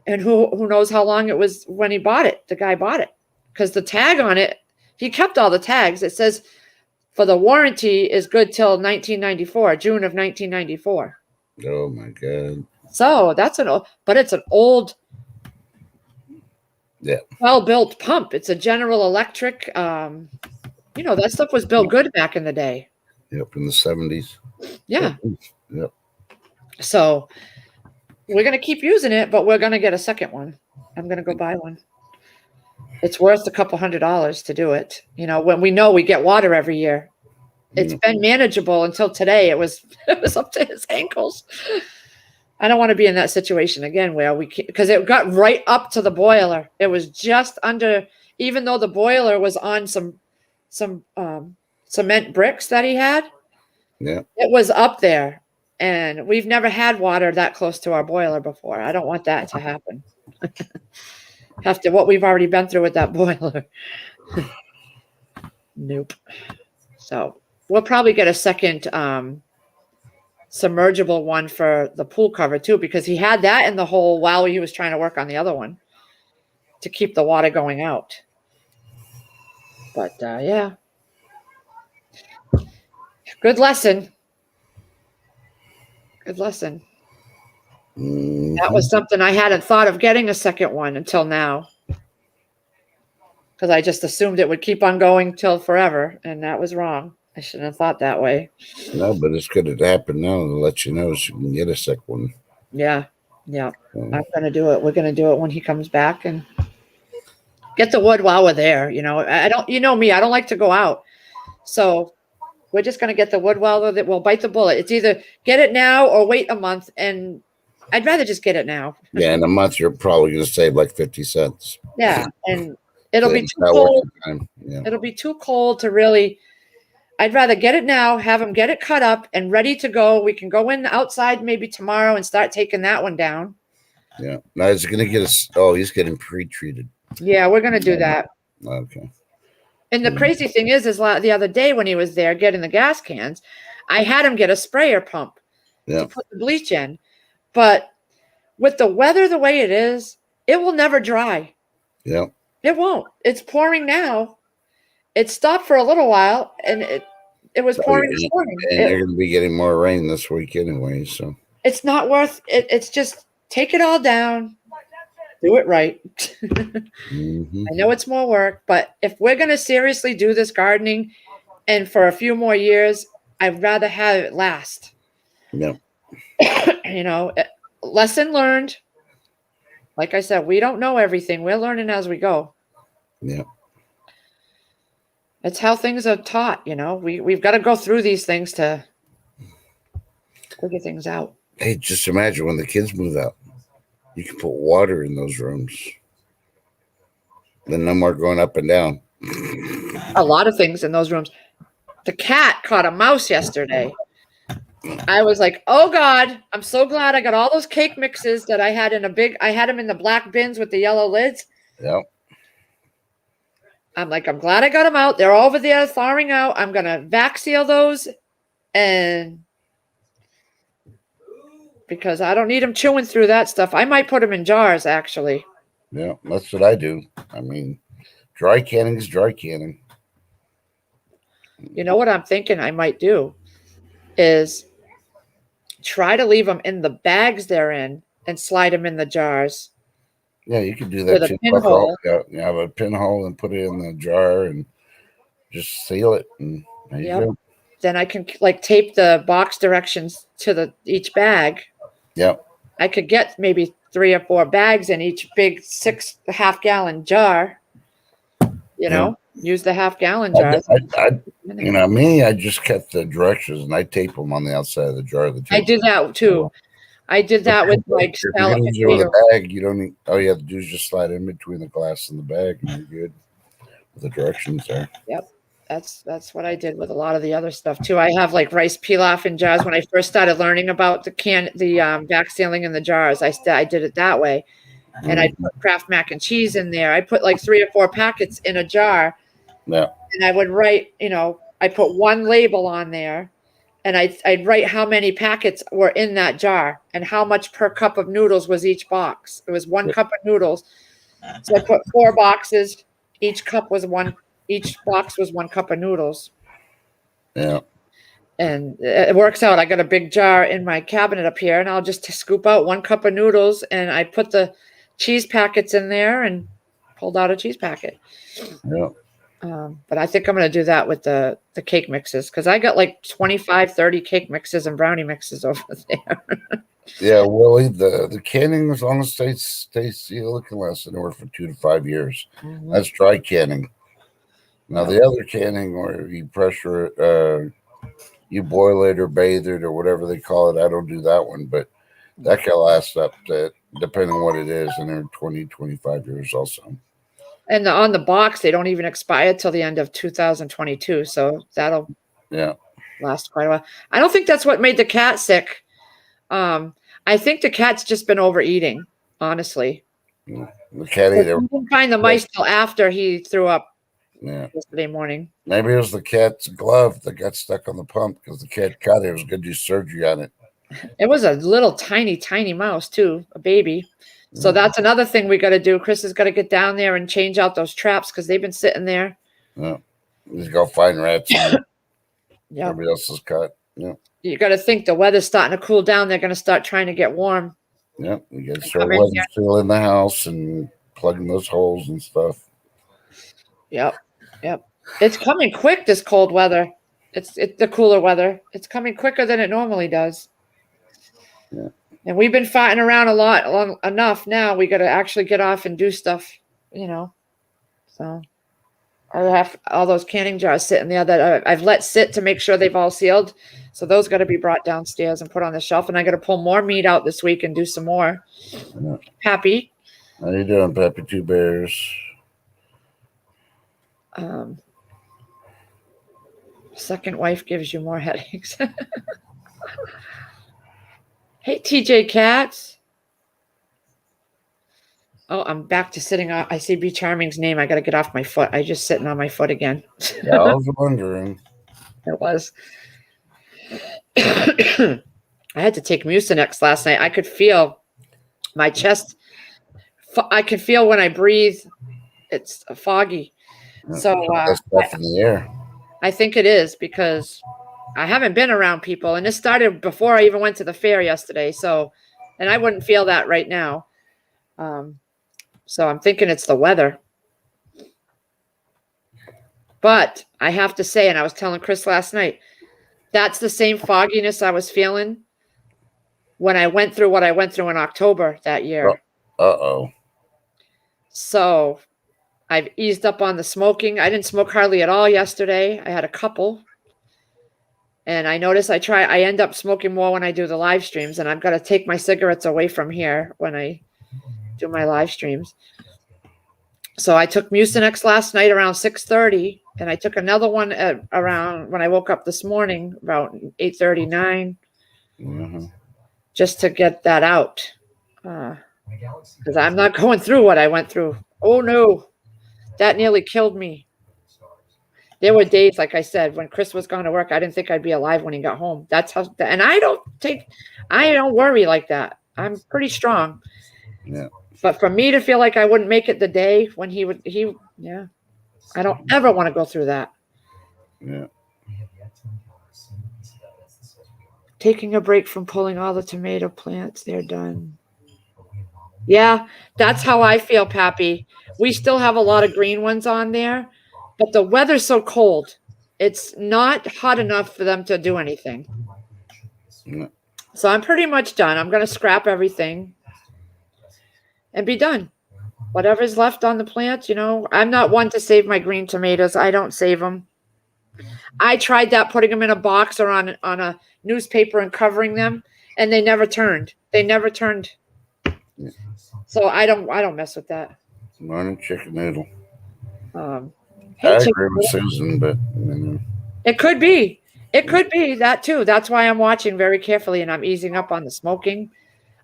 And who knows how long it was when he bought it, the guy bought it. Because the tag on it, he kept all the tags. It says for the warranty is good till 1994, June of 1994. Oh my God. So that's but it's an old, Yeah. well-built pump. It's a General Electric. That stuff was built good back in the day. Yep. In the 70s. Yeah. Yep. So we're going to keep using it, but we're going to get a second one. I'm going to go buy one. It's worth a couple $100 to do it. When we know we get water every year. It's been manageable until today. It was up to his ankles. I don't want to be in that situation again where because it got right up to the boiler. It was just under, even though the boiler was on some cement bricks that he had. Yeah. It was up there, and we've never had water that close to our boiler before. I don't want that to happen. After what we've already been through with that boiler. Nope. So we'll probably get a second submergible one for the pool cover too, because he had that in the hole while he was trying to work on the other one to keep the water going out. But yeah. Good lesson. Good lesson. That was something I hadn't thought of getting a second one until now. Because I just assumed it would keep on going till forever, and that was wrong. I shouldn't have thought that way. No, but it's good to happen now to let you know so you can get a second one. Yeah. I'm going to do it. We're going to do it when he comes back and get the wood while we're there. I don't, me, I don't like to go out. So we're just going to get the wood while we'll bite the bullet. It's either get it now or wait a month, and I'd rather just get it now. Yeah, in a month you're probably going to save like 50 cents. Yeah, and it'll be too cold. Yeah. It'll be too cold to really. I'd rather get it now, have him get it cut up and ready to go. We can go in outside maybe tomorrow and start taking that one down. Yeah. Now he's going to get he's getting pre-treated. Yeah, we're going to do that. Okay. And the crazy thing is the other day when he was there getting the gas cans, I had him get a sprayer pump to put the bleach in. But with the weather the way it is, it will never dry. Yeah. It won't. It's pouring now. It stopped for a little while, and it was pouring this morning. And they're going to be getting more rain this week anyway, so. It's not worth it. It's just take it all down. Do it right. I know it's more work, but if we're going to seriously do this gardening and for a few more years, I'd rather have it last. Yeah. Lesson learned. Like I said, we don't know everything. We're learning as we go. Yeah. It's how things are taught, We've got to go through these things to figure things out. Hey, just imagine when the kids move out, you can put water in those rooms. Then no more going up and down. A lot of things in those rooms. The cat caught a mouse yesterday. I was like, oh God, I'm so glad I got all those cake mixes that I had I had them in the black bins with the yellow lids. Yeah. I'm like, I'm glad I got them out. They're over there thawing out. I'm going to vac seal those because I don't need them chewing through that stuff. I might put them in jars, actually. Yeah, that's what I do. I mean, dry canning is dry canning. You know what I'm thinking I might do is try to leave them in the bags they're in and slide them in the jars. Yeah, you can do that. With a pinhole. You have a pinhole and put it in the jar and just seal it. And there you go. Then I can tape the box directions to each bag. Yep. I could get maybe 3 or 4 bags in each big 6.5 gallon jar. Use the half-gallon jar. I just cut the directions and I tape them on the outside of the jar. I did that too. I did that with if you're going to do with a bag, you don't need. All you have to do is just slide in between the glass and the bag, and you're good with the directions there. Yep, that's what I did with a lot of the other stuff too. I have rice pilaf in jars. When I first started learning about the vac sealing in the jars, I did it that way, and I put Kraft mac and cheese in there. I put 3 or 4 packets in a jar. Yeah, and I would write. I put one label on there. And I'd write how many packets were in that jar and how much per cup of noodles was each box. It was 1 cup of noodles. So I put 4 boxes. Each box was 1 cup of noodles. Yeah. And it works out. I got a big jar in my cabinet up here, and I'll just scoop out 1 cup of noodles, and I put the cheese packets in there and pulled out a cheese packet. Yeah. But I think I'm going to do that with the cake mixes, because I got like 25, 30 cake mixes and brownie mixes over there. Yeah, Willie, the canning, as long as stays looking less anywhere from 2 to 5 years. That's dry canning. Now the other canning, where you pressure it, you boil it or bathe it or whatever they call it. I don't do that one, but that can last up to, depending on what it is, and they're 20, 25 years also. And on the box, they don't even expire till the end of 2022. So that'll last quite a while. I don't think that's what made the cat sick. I think the cat's just been overeating, honestly. The cat ate it. We didn't find the mice till after he threw up yesterday morning. Maybe it was the cat's glove that got stuck on the pump because the cat cut it. It was going to do surgery on it. It was a little tiny, tiny mouse too, a baby. So that's another thing we got to do. Chris has got to get down there and change out those traps because they've been sitting there. Yeah, he's got to find rats. Yeah, everybody else is cut. Yeah, you got to think the weather's starting to cool down. They're going to start trying to get warm. Yeah, we got to start letting fill in the house and plugging those holes and stuff. Yep. It's coming quick. This cold weather. It's the cooler weather. It's coming quicker than it normally does. Yeah. And we've been fighting around a lot enough now. We got to actually get off and do stuff, So I have all those canning jars sitting there that I've let sit to make sure they've all sealed. So those got to be brought downstairs and put on the shelf. And I got to pull more meat out this week and do some more. Yeah. Happy. How you doing, Peppy Two Bears? Second wife gives you more headaches. Hey, TJ Katz. Oh, I'm back to sitting on. I see Be Charming's name. I got to get off my foot. I just sitting on my foot again. Yeah, I was wondering. It was. I had to take Mucinex last night. I could feel my chest. I can feel when I breathe. It's foggy. So that's stuff in the air. I think it is because I haven't been around people, and this started before I even went to the fair yesterday. So, and I wouldn't feel that right now. So I'm thinking it's the weather. But I have to say, and I was telling Chris last night, that's the same fogginess I was feeling when I went through what I went through in October that year. Uh-oh. So I've eased up on the smoking. I didn't smoke hardly at all yesterday. I had a couple. And I notice I end up smoking more when I do the live streams, and I've got to take my cigarettes away from here when I do my live streams. So I took Mucinex last night around 6:30, and I took another one around when I woke up this morning about 8:39, just to get that out. Because I'm not going through what I went through. Oh no, that nearly killed me. There were days, like I said, when Chris was going to work, I didn't think I'd be alive when he got home. That's how, and I don't worry like that. I'm pretty strong. Yeah. But for me to feel like I wouldn't make it the day when I don't ever want to go through that. Yeah. Taking a break from pulling all the tomato plants. They're done. Yeah, that's how I feel, Pappy. We still have a lot of green ones on there, but the weather's so cold. It's not hot enough for them to do anything. Yeah. So I'm pretty much done. I'm going to scrap everything and be done. Whatever's left on the plants, I'm not one to save my green tomatoes. I don't save them. I tried that, putting them in a box or on a newspaper and covering them, and they never turned. Yeah. So I don't mess with that. Morning, chicken noodle. Hey, I agree with Susan, but it could be that too. That's why I'm watching very carefully, and I'm easing up on the smoking.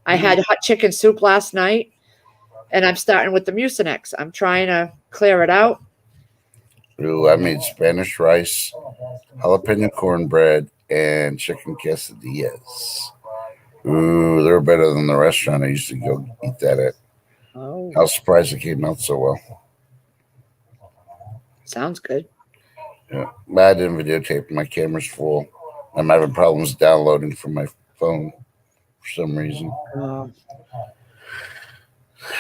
I had hot chicken soup last night, and I'm starting with the Mucinex. I'm trying to clear it out. Ooh, I made Spanish rice, jalapeno cornbread, and chicken quesadillas. Ooh, they're better than the restaurant I used to go eat that at. Oh, I was surprised it came out so well. sounds good. Yeah, but I didn't videotape. My camera's full. I'm having problems downloading from my phone for some reason.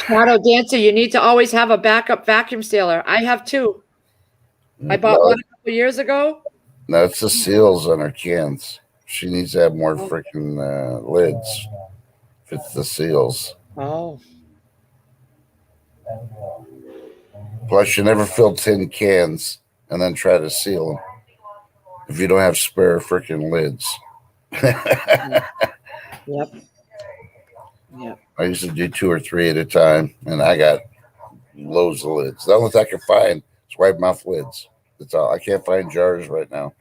Shadow Dancer, you need to always have a backup vacuum sealer. I have two. I bought No, one a couple years ago. no, it's the seals on her cans. She needs to have more freaking lids. If it's the seals. Oh. Plus, you never fill tin cans and then try to seal them if you don't have spare freaking lids. Yep. Yep. I used to do 2 or 3 at a time, and I got loads of lids. The only thing I can find is wide mouth lids. That's all. I can't find jars right now.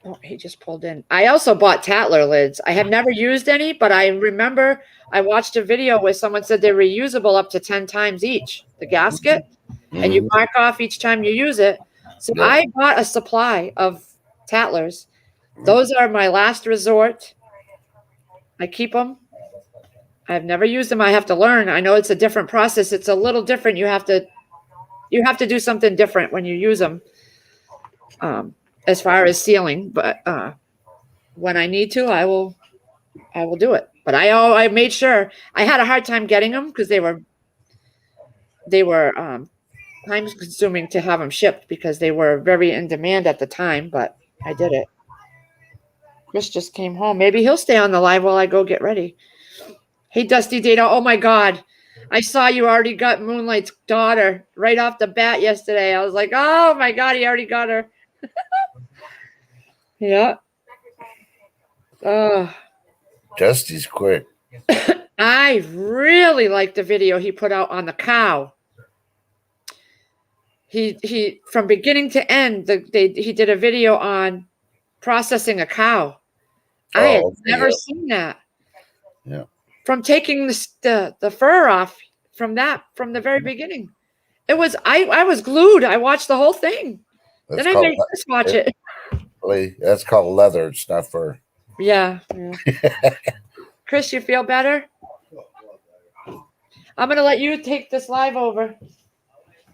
Oh, he just pulled in. I also bought Tatler lids. I have never used any, but I remember I watched a video where someone said they're reusable up to 10 times each, the gasket, and you mark off each time you use it. So Yeah. I bought a supply of Tatlers. Those are my last resort. I keep them. I've never used them. I have to learn. I know it's a different process. It's a little different. You have to do something different when you use them. As far as sealing, but when I need to, I will do it. But I made sure. I had a hard time getting them because they were time consuming to have them shipped because they were very in demand at the time. But I did it. Chris just came home. Maybe he'll stay on the live while I go get ready. Hey, Dusty Data. Oh my God. I saw you already got Moonlight's daughter right off the bat yesterday. I was like, oh my God, he already got her. Yeah. Oh, Dusty's quick. I really liked the video he put out on the cow. He from beginning to end, he did a video on processing a cow. I had never seen that. Yeah. From taking the fur off from the very beginning. It was I was glued. I watched the whole thing. That's Then I made Chris watch it. That's called leather. It's not fur. Yeah. Chris, you feel better? I'm going to let you take this live over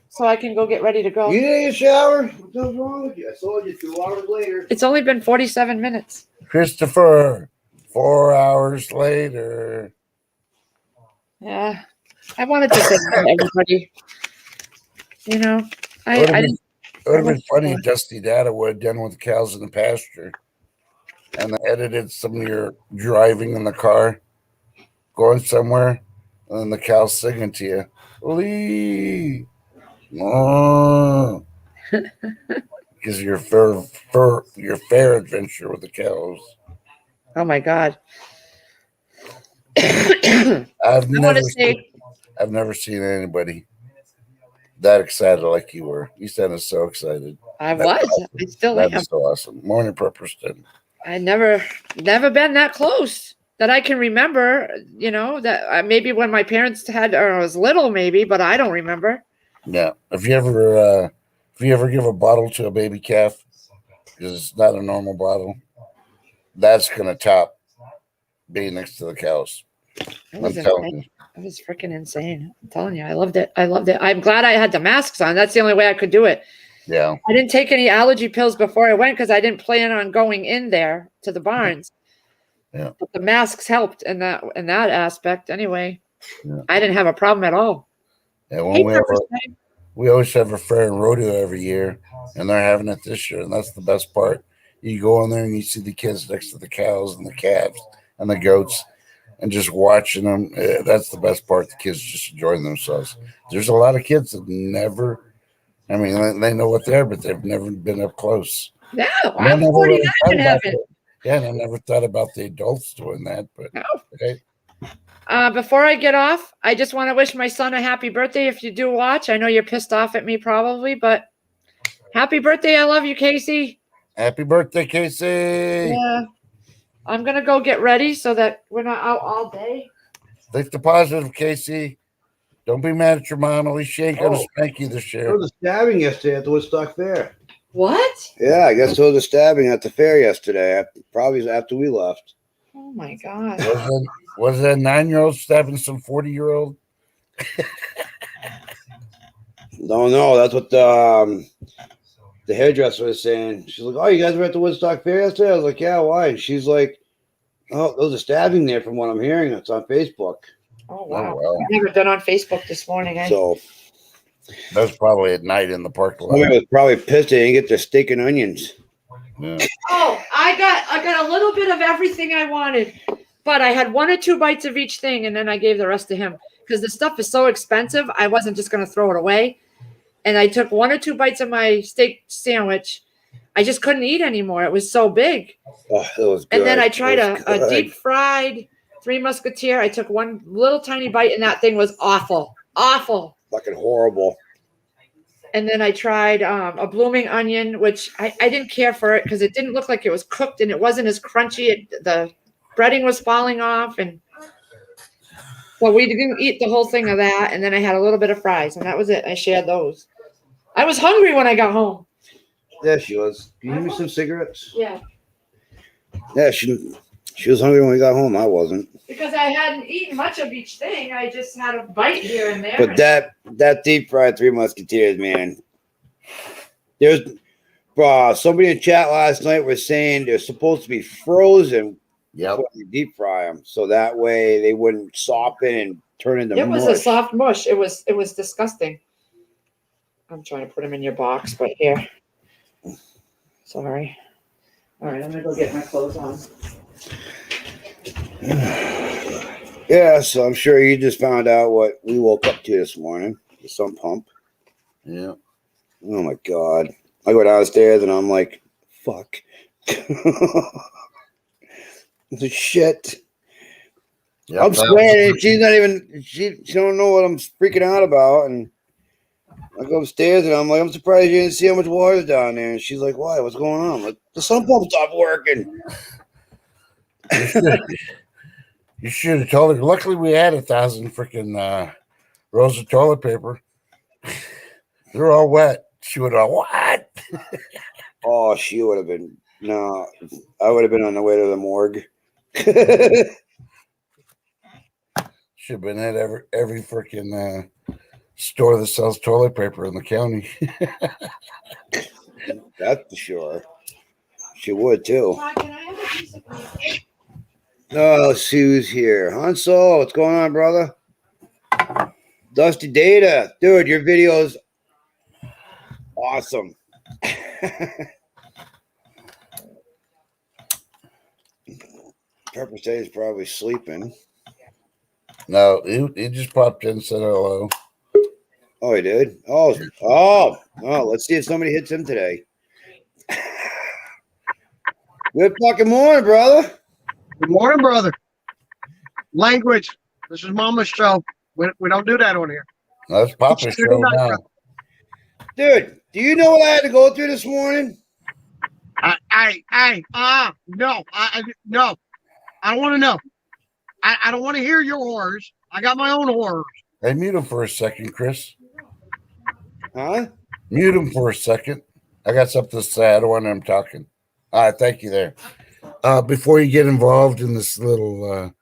so I can go get ready to go. You need a shower? What's wrong with you? I saw you 2 hours later. It's only been 47 minutes. Christopher, 4 hours later. Yeah. I wanted to say hi to everybody. You know, I didn't. It would have been funny if Dusty Data would have done with the cows in the pasture and then edited some of your driving in the car, going somewhere, and then the cows singing to you, Lee, because your fair adventure with the cows. Oh my God. I've never seen anybody that excited like you were. You sounded so excited. I was. I still am. That's so awesome. Morning, Pepperston. I never been that close that I can remember. You know that maybe when my parents had, or I was little, maybe, but I don't remember. Yeah. If you ever give a bottle to a baby calf, because it's not a normal bottle, that's gonna top being next to the cows. I'm telling you. It was freaking insane. I'm telling you, I loved it. I'm glad I had the masks on. That's the only way I could do it. Yeah. I didn't take any allergy pills before I went because I didn't plan on going in there to the barns. Yeah. But the masks helped in that aspect anyway. Yeah. I didn't have a problem at all. Yeah, we always have a fair and rodeo every year, and they're having it this year, and that's the best part. You go in there and you see the kids next to the cows and the calves and the goats, and just watching them. That's the best part. The kids just enjoying themselves. There's a lot of kids that never. I mean, they know what they're, but they've never been up close. No, I'm 49 and haven't. Yeah, and I never thought about the adults doing that. But No. okay. Before I get off, I just want to wish my son a happy birthday. If you do watch, I know you're pissed off at me probably, but happy birthday. I love you, Casey. Happy birthday, Casey. Yeah. I'm going to go get ready so that we're not out all day. Think the positive, Casey. Don't be mad at your mom. At least she ain't going to spank you this There year. was a stabbing yesterday at the Woodstock Fair. What? Yeah, I guess there was a stabbing at the fair yesterday. Probably after we left. Oh, my God. Was that 9-year-old stabbing some 40-year-old? Don't know. That's what the hairdresser was saying, she's like, "Oh, you guys were at the Woodstock Fair yesterday?" I was like, "Yeah, why?" And she's like, "Oh, there was a stabbing there from what I'm hearing. It's on Facebook." Oh Oh, wow! wow. I've never been on Facebook this morning. So That's probably at night in the parking lot. somebody was probably pissed they didn't get their steak and onions. Yeah. Oh, I got a little bit of everything I wanted, but I had 1 or 2 bites of each thing, and then I gave the rest to him because the stuff is so expensive. I wasn't just going to throw it away, and I took 1 or 2 bites of my steak sandwich. I just couldn't eat anymore. It was so big. Oh, it was good. And then I tried It was a good. deep fried Three Musketeer. I took 1 little tiny bite, and that thing was awful, awful. Fucking horrible. And then I tried a blooming onion, which I didn't care for it because it didn't look like it was cooked and it wasn't as crunchy. The breading was falling off. And well, we didn't eat the whole thing of that. And then I had a little bit of fries, and that was it. I shared those. I was hungry when I got home. Yeah, she was. Can you give me some cigarettes? Yeah, Yeah, she was hungry when we got home. I wasn't. because I hadn't eaten much of each thing. I just had a bite here and there. But that deep fried Three Musketeers, man. There's somebody in chat last night was saying they're supposed to be frozen Yep. when you deep fry them, so that way they wouldn't soften and turn into It was mush. a soft mush. It was disgusting. I'm trying to put them in your box, but here. Sorry. All right, I'm gonna go get my clothes on. Yeah, so I'm sure you just found out what we woke up to this morning. The sump pump. Yeah. Oh my god. I go downstairs and I'm like, fuck. The shit. Yep, I'm that sweating. was- She's not even. She don't know what I'm freaking out about. And I go upstairs and I'm like, I'm surprised you didn't see how much water's down there. And she's like, why? What's going on? I'm like, the sump pump stopped working. You should have told her. Luckily, we had 1,000 freaking rolls of toilet paper. They're all wet. She would have, what? Oh, she would have been. No, I would have been on the way to the morgue. Should have been at every freaking store that sells toilet paper in the county. That's for sure. She would too. Can I have a piece of meat? Oh, Sue's here. Han Solo, what's going on, brother? Dusty Data. Dude, your video's awesome. Pepper State's probably sleeping. No, he just popped in and said hello. Oh, he did? Oh, let's see if somebody hits him today. Good fucking morning, brother. Good morning, brother. Language. This is Mama's show. We don't do that on here. That's Papa's Good show night, now. brother. Dude, do you know what I had to go through this morning? No. No. I don't want to know. I don't want to hear your horrors. I got my own horrors. Hey, mute him for a second, Chris. Huh? Mute him for a second. I got something to say. I don't want him talking. All right, thank you there. Before you get involved in this little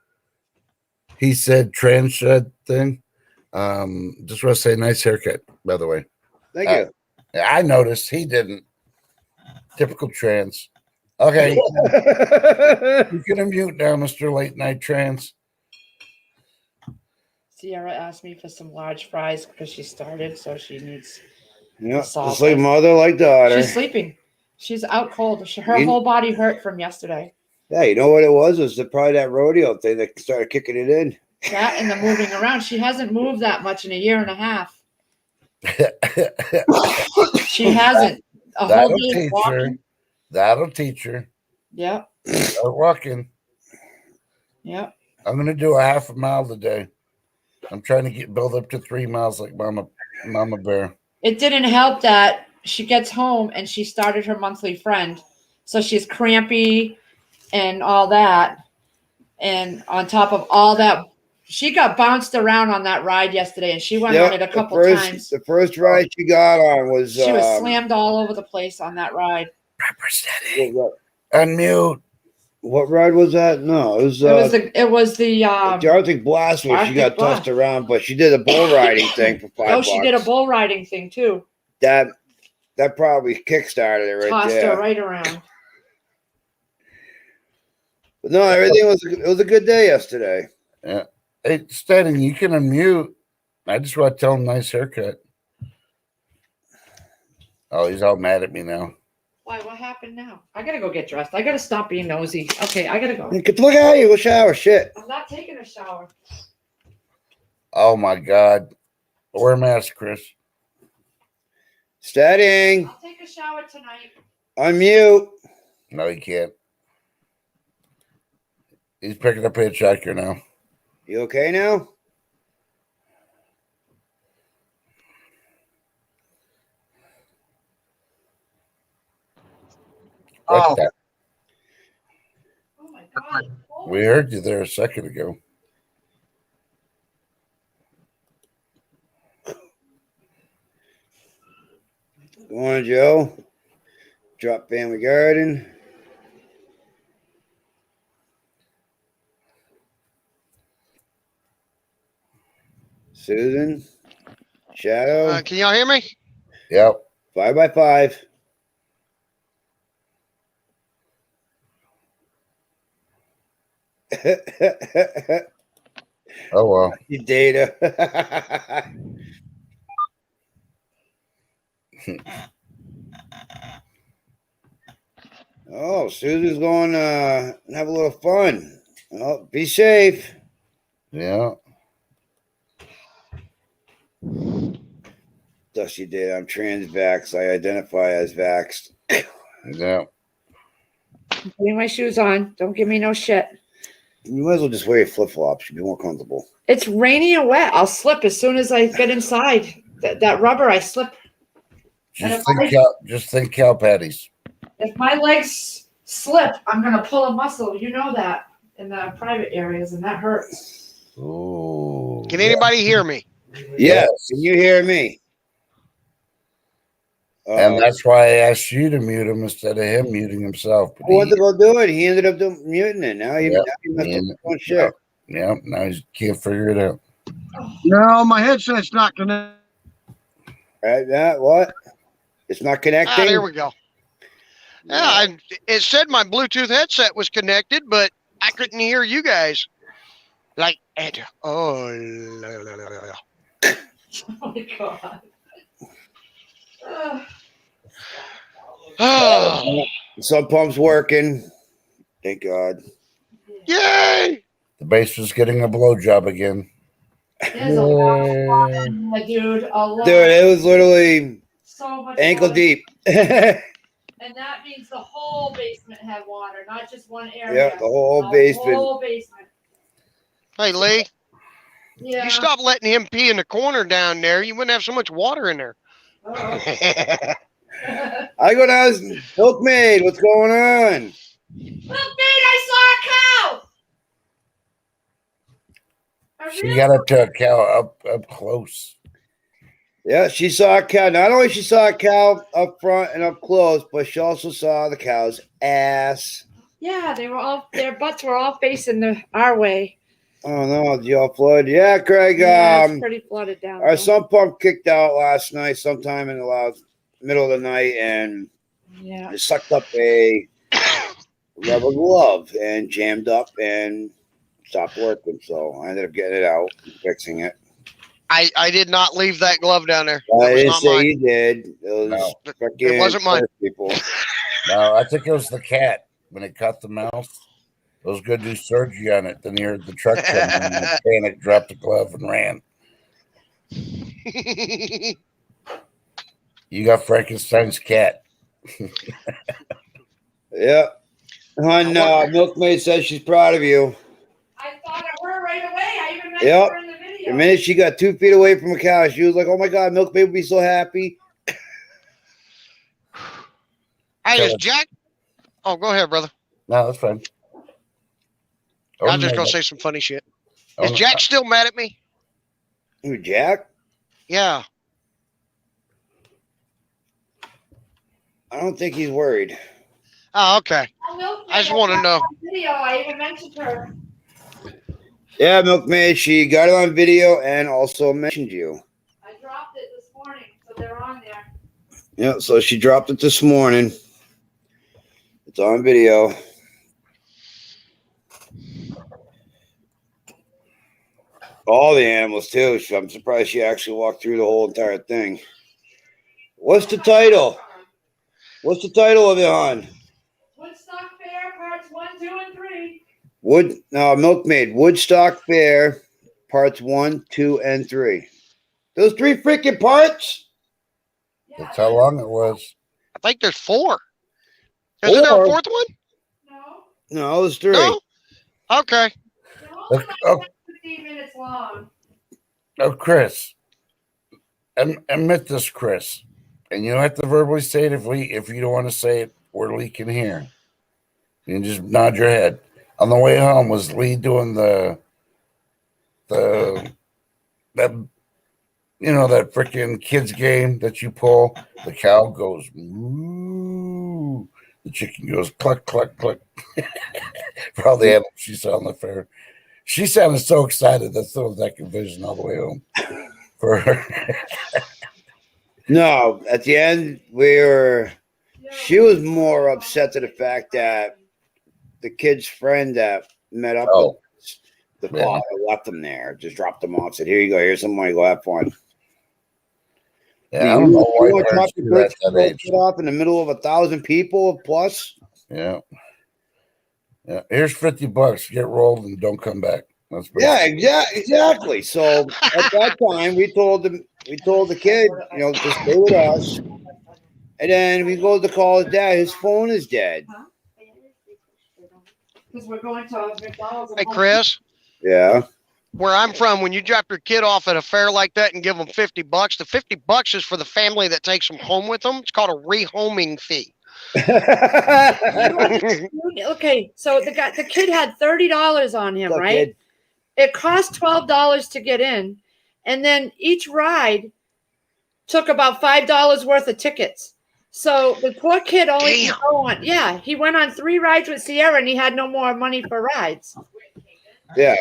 he said trans shed thing, just want to say nice haircut, by the way. Thank you. Yeah, I noticed he didn't. Typical trans. Okay, you can unmute now, Mr. Late Night Trans. Sierra asked me for some large fries because she started, so she needs. Yeah, Soft. just like mother, like daughter. She's sleeping. She's out cold. Her You- whole body hurt from yesterday. Yeah, you know what it was? It was probably that rodeo thing that started kicking it in. That and the moving around. She hasn't moved that much in a year and a half. She hasn't. A whole That'll day teach her. walking. That'll teach her. Yep. Start walking. Yep. I'm gonna do a half a mile today. I'm trying to build up to 3 miles like Mama Bear. It didn't help that she gets home and she started her monthly friend. So she's crampy and all that. And on top of all that, she got bounced around on that ride yesterday and she went on it a couple times. The first ride she got on was She was slammed all over the place on that ride. Unmute. What ride was that? No, it was It was the Arctic Blast where she Arctic got Blast. tossed around, but she did a bull riding thing for $5. she did a bull riding thing too. That that probably kickstarted it right Tossed there. her right around. But no, everything was a good day yesterday. Yeah. Hey, Stanton, you can unmute. I just want to tell him nice haircut. Oh, he's all mad at me now. Why? What happened now? I gotta go get dressed. I gotta stop being nosy. Okay, I gotta go. Get the fuck out of here. Go shower. Shit. I'm not taking a shower. Oh my God. Wear a mask, Chris. Steadying. I'll take a shower tonight. Unmute. No, he can't. He's picking up hitchhiker now. You okay now? What's Oh. that? Oh my god. We heard you there a second ago. Go on, Joe. Drop Family Garden. Susan. Shadow. Can y'all hear me? Yep. 5x5. Oh well. You data. Oh, Susan's going to have a little fun. Oh, be safe. Yeah. Dusty did. I'm trans vax. I identify as vaxxed. Yeah. I'm putting my shoes on. Don't give me no shit. You might as well just wear your flip flops. You'd be more comfortable. It's rainy and wet. I'll slip as soon as I get inside. That rubber, I slip. Just think cow patties. If my legs slip, I'm gonna pull a muscle. You know that in the private areas, and that hurts. Ooh. Can anybody hear me? Yes. Can you hear me? And that's why I asked you to mute him instead of him muting himself. But what to go do it? He ended up muting it. Now he, Yep. now he messed up And- his own shit. Yeah, now he can't figure it out. No, my headset's not connected. Right? That what? It's not connecting. There we go. Yeah, it said my Bluetooth headset was connected, but I couldn't hear you guys. Like, oh, la, la, la, la, la. Oh my god. Ugh. Oh, Sub pump's working. Thank God. yay! The base was getting a blowjob again. There's a lot of water in there, dude. A lot. Dude, it was literally So much ankle water. deep. And that means the whole basement had water, not just one area. Yeah, the whole basement. Whole basement. Hey, Lee, Yeah. you stop letting him pee in the corner down there. You wouldn't have so much water in there. Oh. I go down, milkmaid, what's going on? Look, Nate, I saw a cow. A She real got up to a cow up close. Yeah, she saw a cow. Not only she saw a cow up front and up close, but she also saw the cow's ass. Yeah, their butts were all facing our way. Oh no, did y'all flood? Yeah, Craig. Yeah, it's pretty flooded down Our there. sump pump kicked out last night, sometime in the middle of the night, and Yeah. it sucked up a rubber glove and jammed up and stopped working. So I ended up getting it out and fixing it. I did not leave that glove down there. I That was didn't not say mine. you did. It was No. fucking wasn't mine. people. No, I think it was the cat when it cut the mouth. It was going to do surgery on it. Then he heard the truck coming and the panic, dropped the glove and ran. You got Frankenstein's cat. Yeah. Hun, Milkmaid says she's proud of you. I thought of her right away. I even mentioned Yep. her in the The video. minute she got 2 feet away from a cow, she was like, "Oh my God, Milkmaid would be so happy." Hey, is Jack? Oh, go ahead, brother. No, that's fine. I was just gonna say some funny shit. Is Oh, Jack still mad at me? Who, Jack? Yeah. I don't think he's worried. Oh, okay. Oh, I just want to know. Video. I even mentioned her. Yeah, Milkmaid, she got it on video and also mentioned you. I dropped it this morning, so they're on there. Yeah, so she dropped it this morning. It's on video. All the animals too. I'm surprised she actually walked through the whole entire thing. What's the title? What's the title of it, hon? Woodstock Fair, parts 1, 2, and 3. Milkmaid. Woodstock Fair, parts 1, 2, and 3. Those 3 freaking parts? That's how long it was. I think there's 4. Isn't there a 4th one? No, No, there's 3. No. Okay. they're all Look, about 15 minutes long. Oh, Chris, admit this, Chris, and you don't have to verbally say it if you don't want to say it. We're leaking here. You can just nod your head. On the way home, was Lee doing that that freaking kids game that you pull? The cow goes moo. The chicken goes cluck cluck cluck. For all the animals she saw on the fair. She sounded so excited that still was that vision all the way home for her. No, at the end, she was more upset to the fact that the kid's friend that met up with the father left them there, just dropped them off, said, "Here you go, here's some money, go have fun." Yeah, I don't know why you parents do that at that age. off in the middle of 1,000 people plus. Yeah. Here's $50. Get rolled and don't come back. That's Exactly. So at that time, we told the kid, to stay with us. And then we go to call his dad. His phone is dead. Because we're going to McDonald's. Hey, Chris. Yeah. Where I'm from, when you drop your kid off at a fair like that and give them $50, the $50 is for the family that takes them home with them. It's called a rehoming fee. Okay, so the kid had $30 on him, Look, right? kid. It cost $12 to get in, and then each ride took about $5 worth of tickets. So the poor kid only could go on. Yeah, he went on 3 rides with Sierra, and he had no more money for rides. Yeah.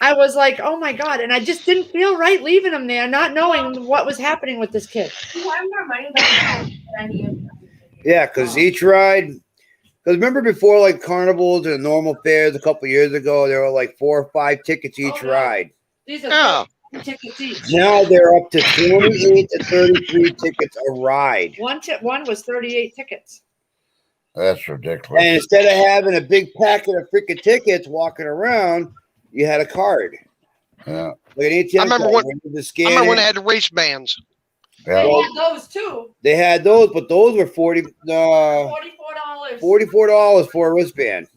I was like, oh my God. And I just didn't feel right leaving him there, not knowing what was happening with this kid. Yeah, because each ride, because remember before, like carnivals and normal fairs a couple years ago, there were like 4 or 5 tickets each ride. These are tickets each. Now they're up to 28 to 33 tickets a ride. One was 38 tickets. That's ridiculous. And instead of having a big packet of freaking tickets walking around, you had a card. Yeah. Like an ATM I remember card. when When they had the racebands. Yeah. They had those too. They had those, but those were $44 for a wristband.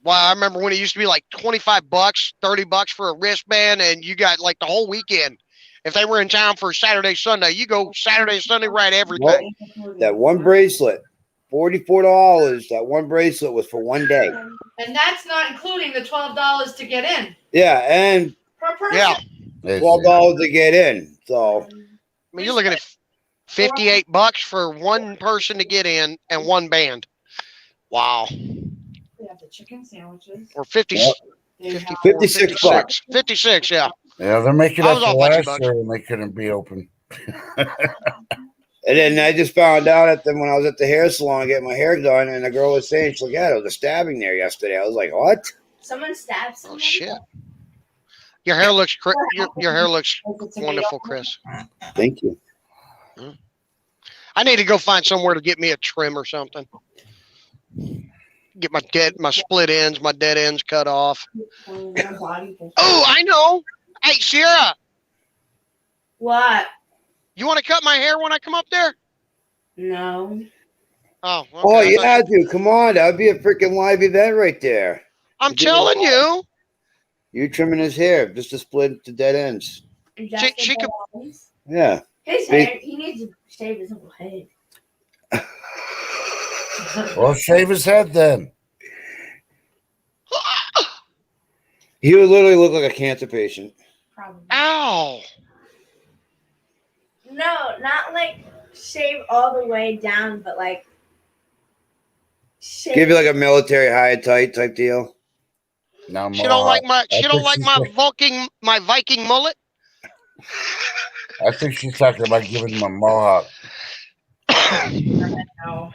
Wow, I remember when it used to be like $25, $30 for a wristband, and you got like the whole weekend. If they were in town for Saturday, Sunday, you go Saturday, Sunday, ride everything. That one bracelet, $44. That one bracelet was for one day. And that's not including the $12 to get in Yeah, and per person. Yeah. $12 to get in. So I mean, you're looking at $58 for one person to get in and one band. Wow. They have the chicken sandwiches. Or 50, Yep. 54, 56 bucks. 56, yeah. Yeah, they're making I up was for off by $2 last year when they couldn't be open. And then I just found out when I was at the hair salon getting my hair done, and the girl was saying, she's like, yeah, there was a stabbing there yesterday. I was like, what? Someone stabbed Oh, someone. shit. Your hair looks your hair looks wonderful, Chris. Thank you. I need to go find somewhere to get me a trim or something. Get my split ends, my dead ends cut off. Oh, I know. Hey, Sierra, What? you want to cut my hair when I come up there? No. Oh, okay. Oh, yeah, dude. Come on. That would be a freaking live event right there. I'm telling you. You trimming his hair just to split the dead ends. She could. Yeah. His hair, he needs to shave his whole head. Well, shave his head then. He would literally look like a cancer patient. Probably. Ow. No, not like shave all the way down, but like shave. Give you like a military high and tight type deal. Now She don't like my. She I don't think like she's my Viking mullet. I think she's talking about giving him a mohawk. No.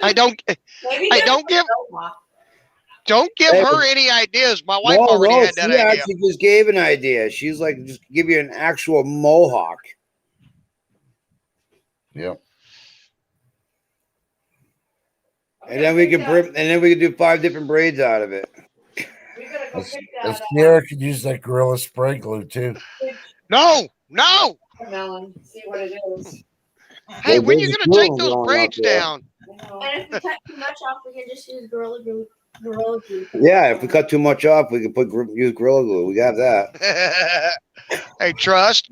I don't Maybe I just don't give Mohawk. don't give Hey, her any ideas. My wife No, already no, had that she idea. actually just gave an idea. She's like, just give you an actual mohawk. Yep. And then we can do 5 different braids out of it. We gotta go And pick and that Sierra could use that Gorilla Spray glue too. No. melon. See what it is. Hey, when There's you a gonna take squirrel those going out braids there. down? And if we cut too much off, we can just use Gorilla Glue. Gorilla Glue. Yeah, if we cut too much off, we can use Gorilla Glue. We got that. Hey, trust.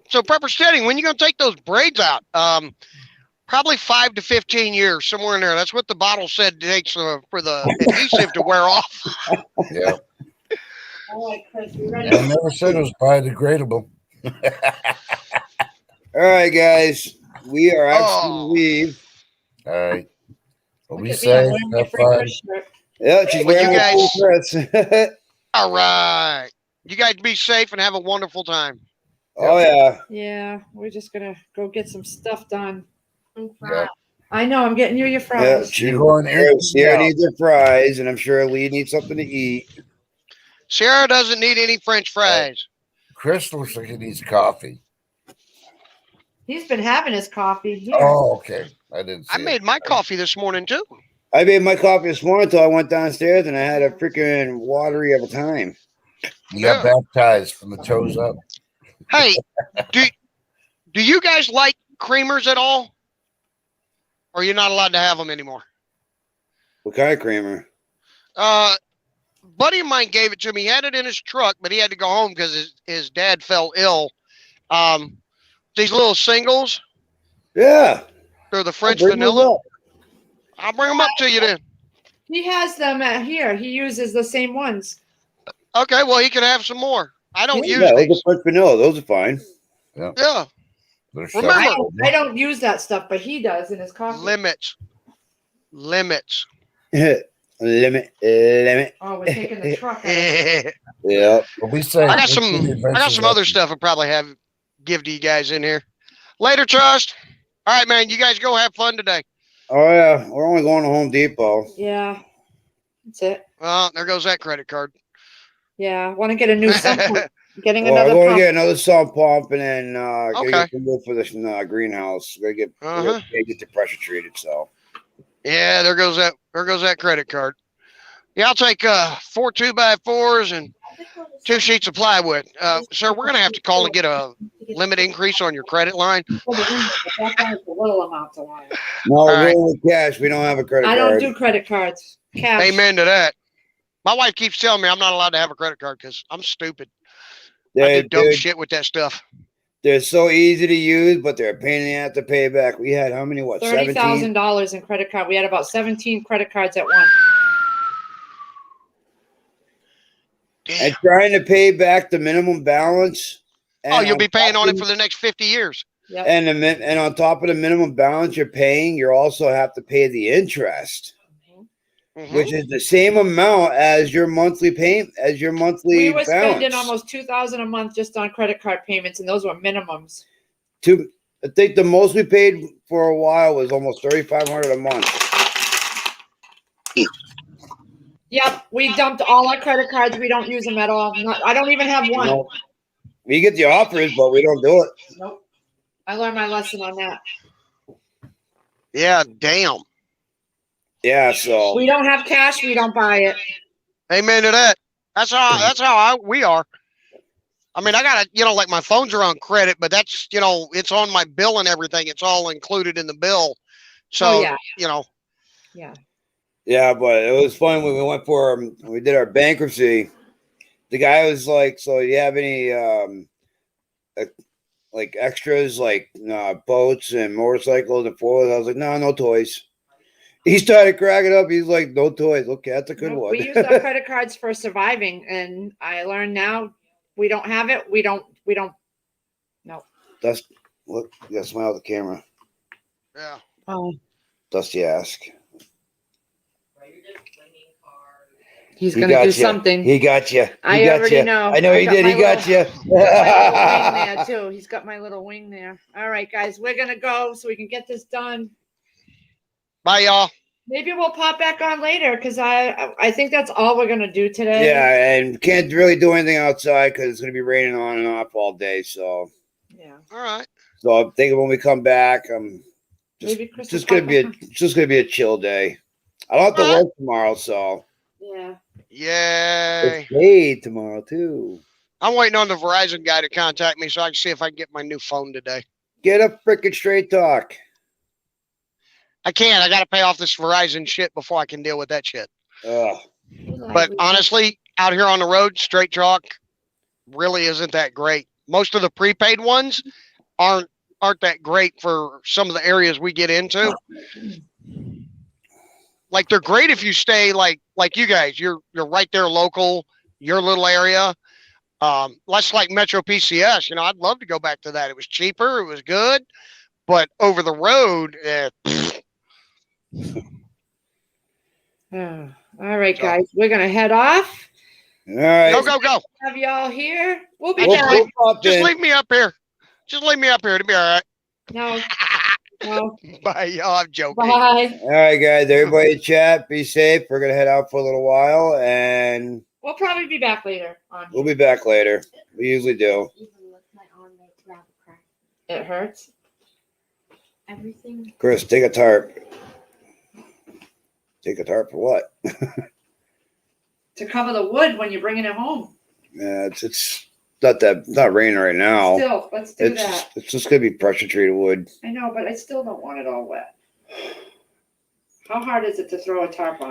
So Pepper Steady, when you gonna take those braids out? Probably 5 to 15 years, somewhere in there. That's what the bottle said it takes for the adhesive to wear off. Yeah. All right, Chris, you ready? And I never said it was biodegradable. All right, guys. We are actually Oh. leave. All right. Well, Look be at me, I'm safe. wearing my Have free fun. Chris shirt. Yeah, she's Well, you wearing a guys- full dress. All right. You guys be safe and have a wonderful time. Oh yeah. Yeah, we're just gonna go get some stuff done. I'm Yeah. fried. I know, I'm getting you your Yeah, fries. You're going in. Sierra needs her fries, and I'm sure Lee needs something to eat. Sarah doesn't need any French fries. Chris looks like he needs coffee. He's been having his coffee here. Oh, okay. I didn't see I made it. my coffee this morning too. I made my coffee this morning until I went downstairs and I had a freaking watery of a time. You got baptized from the toes up. Hey, do you guys like creamers at all? Or you're not allowed to have them anymore? What kind of creamer? Buddy of mine gave it to me. He had it in his truck, but he had to go home because his dad fell ill. These little singles, Yeah. they're the French Bring those vanilla. up. I'll bring them up to you then. He has them at here. He uses the same ones. Okay, well, he can have some more. I don't use Yeah, those these. are French vanilla. Those are fine. Yeah, They're Remember- sharp. I don't use that stuff, but he does in his coffee. limits. Limit. Oh, we're taking the truck out. I Yeah. Well, be safe. got some other stuff I'll probably give to you guys in here. Later, Trust. All right, man. You guys go have fun today. Oh yeah. We're only going to Home Depot. Yeah, that's it. Well, there goes that credit card. Yeah, want to get a new sump pump. Getting Well, I'm another going to pump. get another sump pump and then gotta Okay. get some wood for this greenhouse. Gotta get Uh-huh. get the pressure treated. So Yeah, there goes that credit card. Yeah, I'll take 4 2x4s and 2 sheets of plywood. Sir, we're gonna have to call and get a limit increase on your credit line. A little amount to line. no, All we're right. going with cash. We don't have a credit I card. don't do credit cards. Cash. Amen to that. My wife keeps telling me I'm not allowed to have a credit card because I'm stupid. I They're, do dumb they're, shit with that stuff. they're so easy to use, but they're a pain in the ass to pay back. We had how many? What? $30,000 in credit card. We had about 17 credit cards at once. Damn. And trying to pay back the minimum balance. Oh, you'll be paying on it top for the next 50 years. Yep. and on top of the minimum balance you're paying, you also have to pay the interest, Mhm. which is the same amount as your monthly payment, as your monthly We were balance. spending almost $2,000 a month just on credit card payments, and those were minimums. I think the most we paid for a while was almost $3,500 a month. Yep, we dumped all our credit cards. We don't use them at all. I don't even have one. No. We get the offers, but we don't do it. Nope. I learned my lesson on that. Yeah, damn. Yeah, so We don't have cash. We don't buy it. Amen to that. That's how we are. I mean, I got to, like my phones are on credit, but that's, it's on my bill and everything. It's all included in the bill. So, Oh, yeah. Yeah. yeah, but it was fun when we went for when we did our bankruptcy. The guy was like, "So, you have any like extras, like boats and motorcycles and four-wheelers?" I was like, "No, no toys." He started cracking up. He's like, "No toys." Okay, that's a good Nope, one. we use our credit cards for surviving, and I learned now we don't have it. We don't. That's look. You gotta smile at the camera. yeah. Oh. Dusty ask. He's He gonna got do you. something. He got you. I He got already you. know. I know I he got did. my He got you. my little wing there too. He's got my little wing there. All right, guys, we're gonna go so we can get this done. Bye, y'all. Maybe we'll pop back on later because I think that's all we're gonna do today. Yeah, and can't really do anything outside because it's going to be raining on and off all day. So Yeah. All right. I'm thinking when we come back, Maybe Chris will just going to pop be back on. just going to be a chill day. I don't have to All right. work tomorrow, so Yeah. Yay. it's paid tomorrow too. I'm waiting on the Verizon guy to contact me so I can see if I can get my new phone today. Get a freaking straight talk. I can't. I got to pay off this Verizon shit before I can deal with that shit. Ugh. But honestly, out here on the road, straight talk really isn't that great. Most of the prepaid ones aren't that great for some of the areas we get into. Like they're great if you stay like you guys. You're right there local, your little area. Less like Metro PCS. You know, I'd love to go back to that. It was cheaper, it was good, but over the road, Oh, all right, So- guys, we're gonna head off. All right. go. Have y'all here? We'll be We'll- back. We'll pop Just in. leave me up here. Just leave me up here. It'll be all right. No, no. Bye, y'all. I'm joking. Bye. All right, guys. Everybody in chat, be safe. We're going to head out for a little while, and We'll probably be back later on. we'll be back later. We usually do. Even with my arm, I grab a crack. It hurts. Everything. Chris, take a tarp. Take a tarp for what? To cover the wood when you're bringing it home. Yeah, it's not raining right now. Still, let's do that. It's just gonna be pressure treated wood. I know, but I still don't want it all wet. How hard is it to throw a tarp on?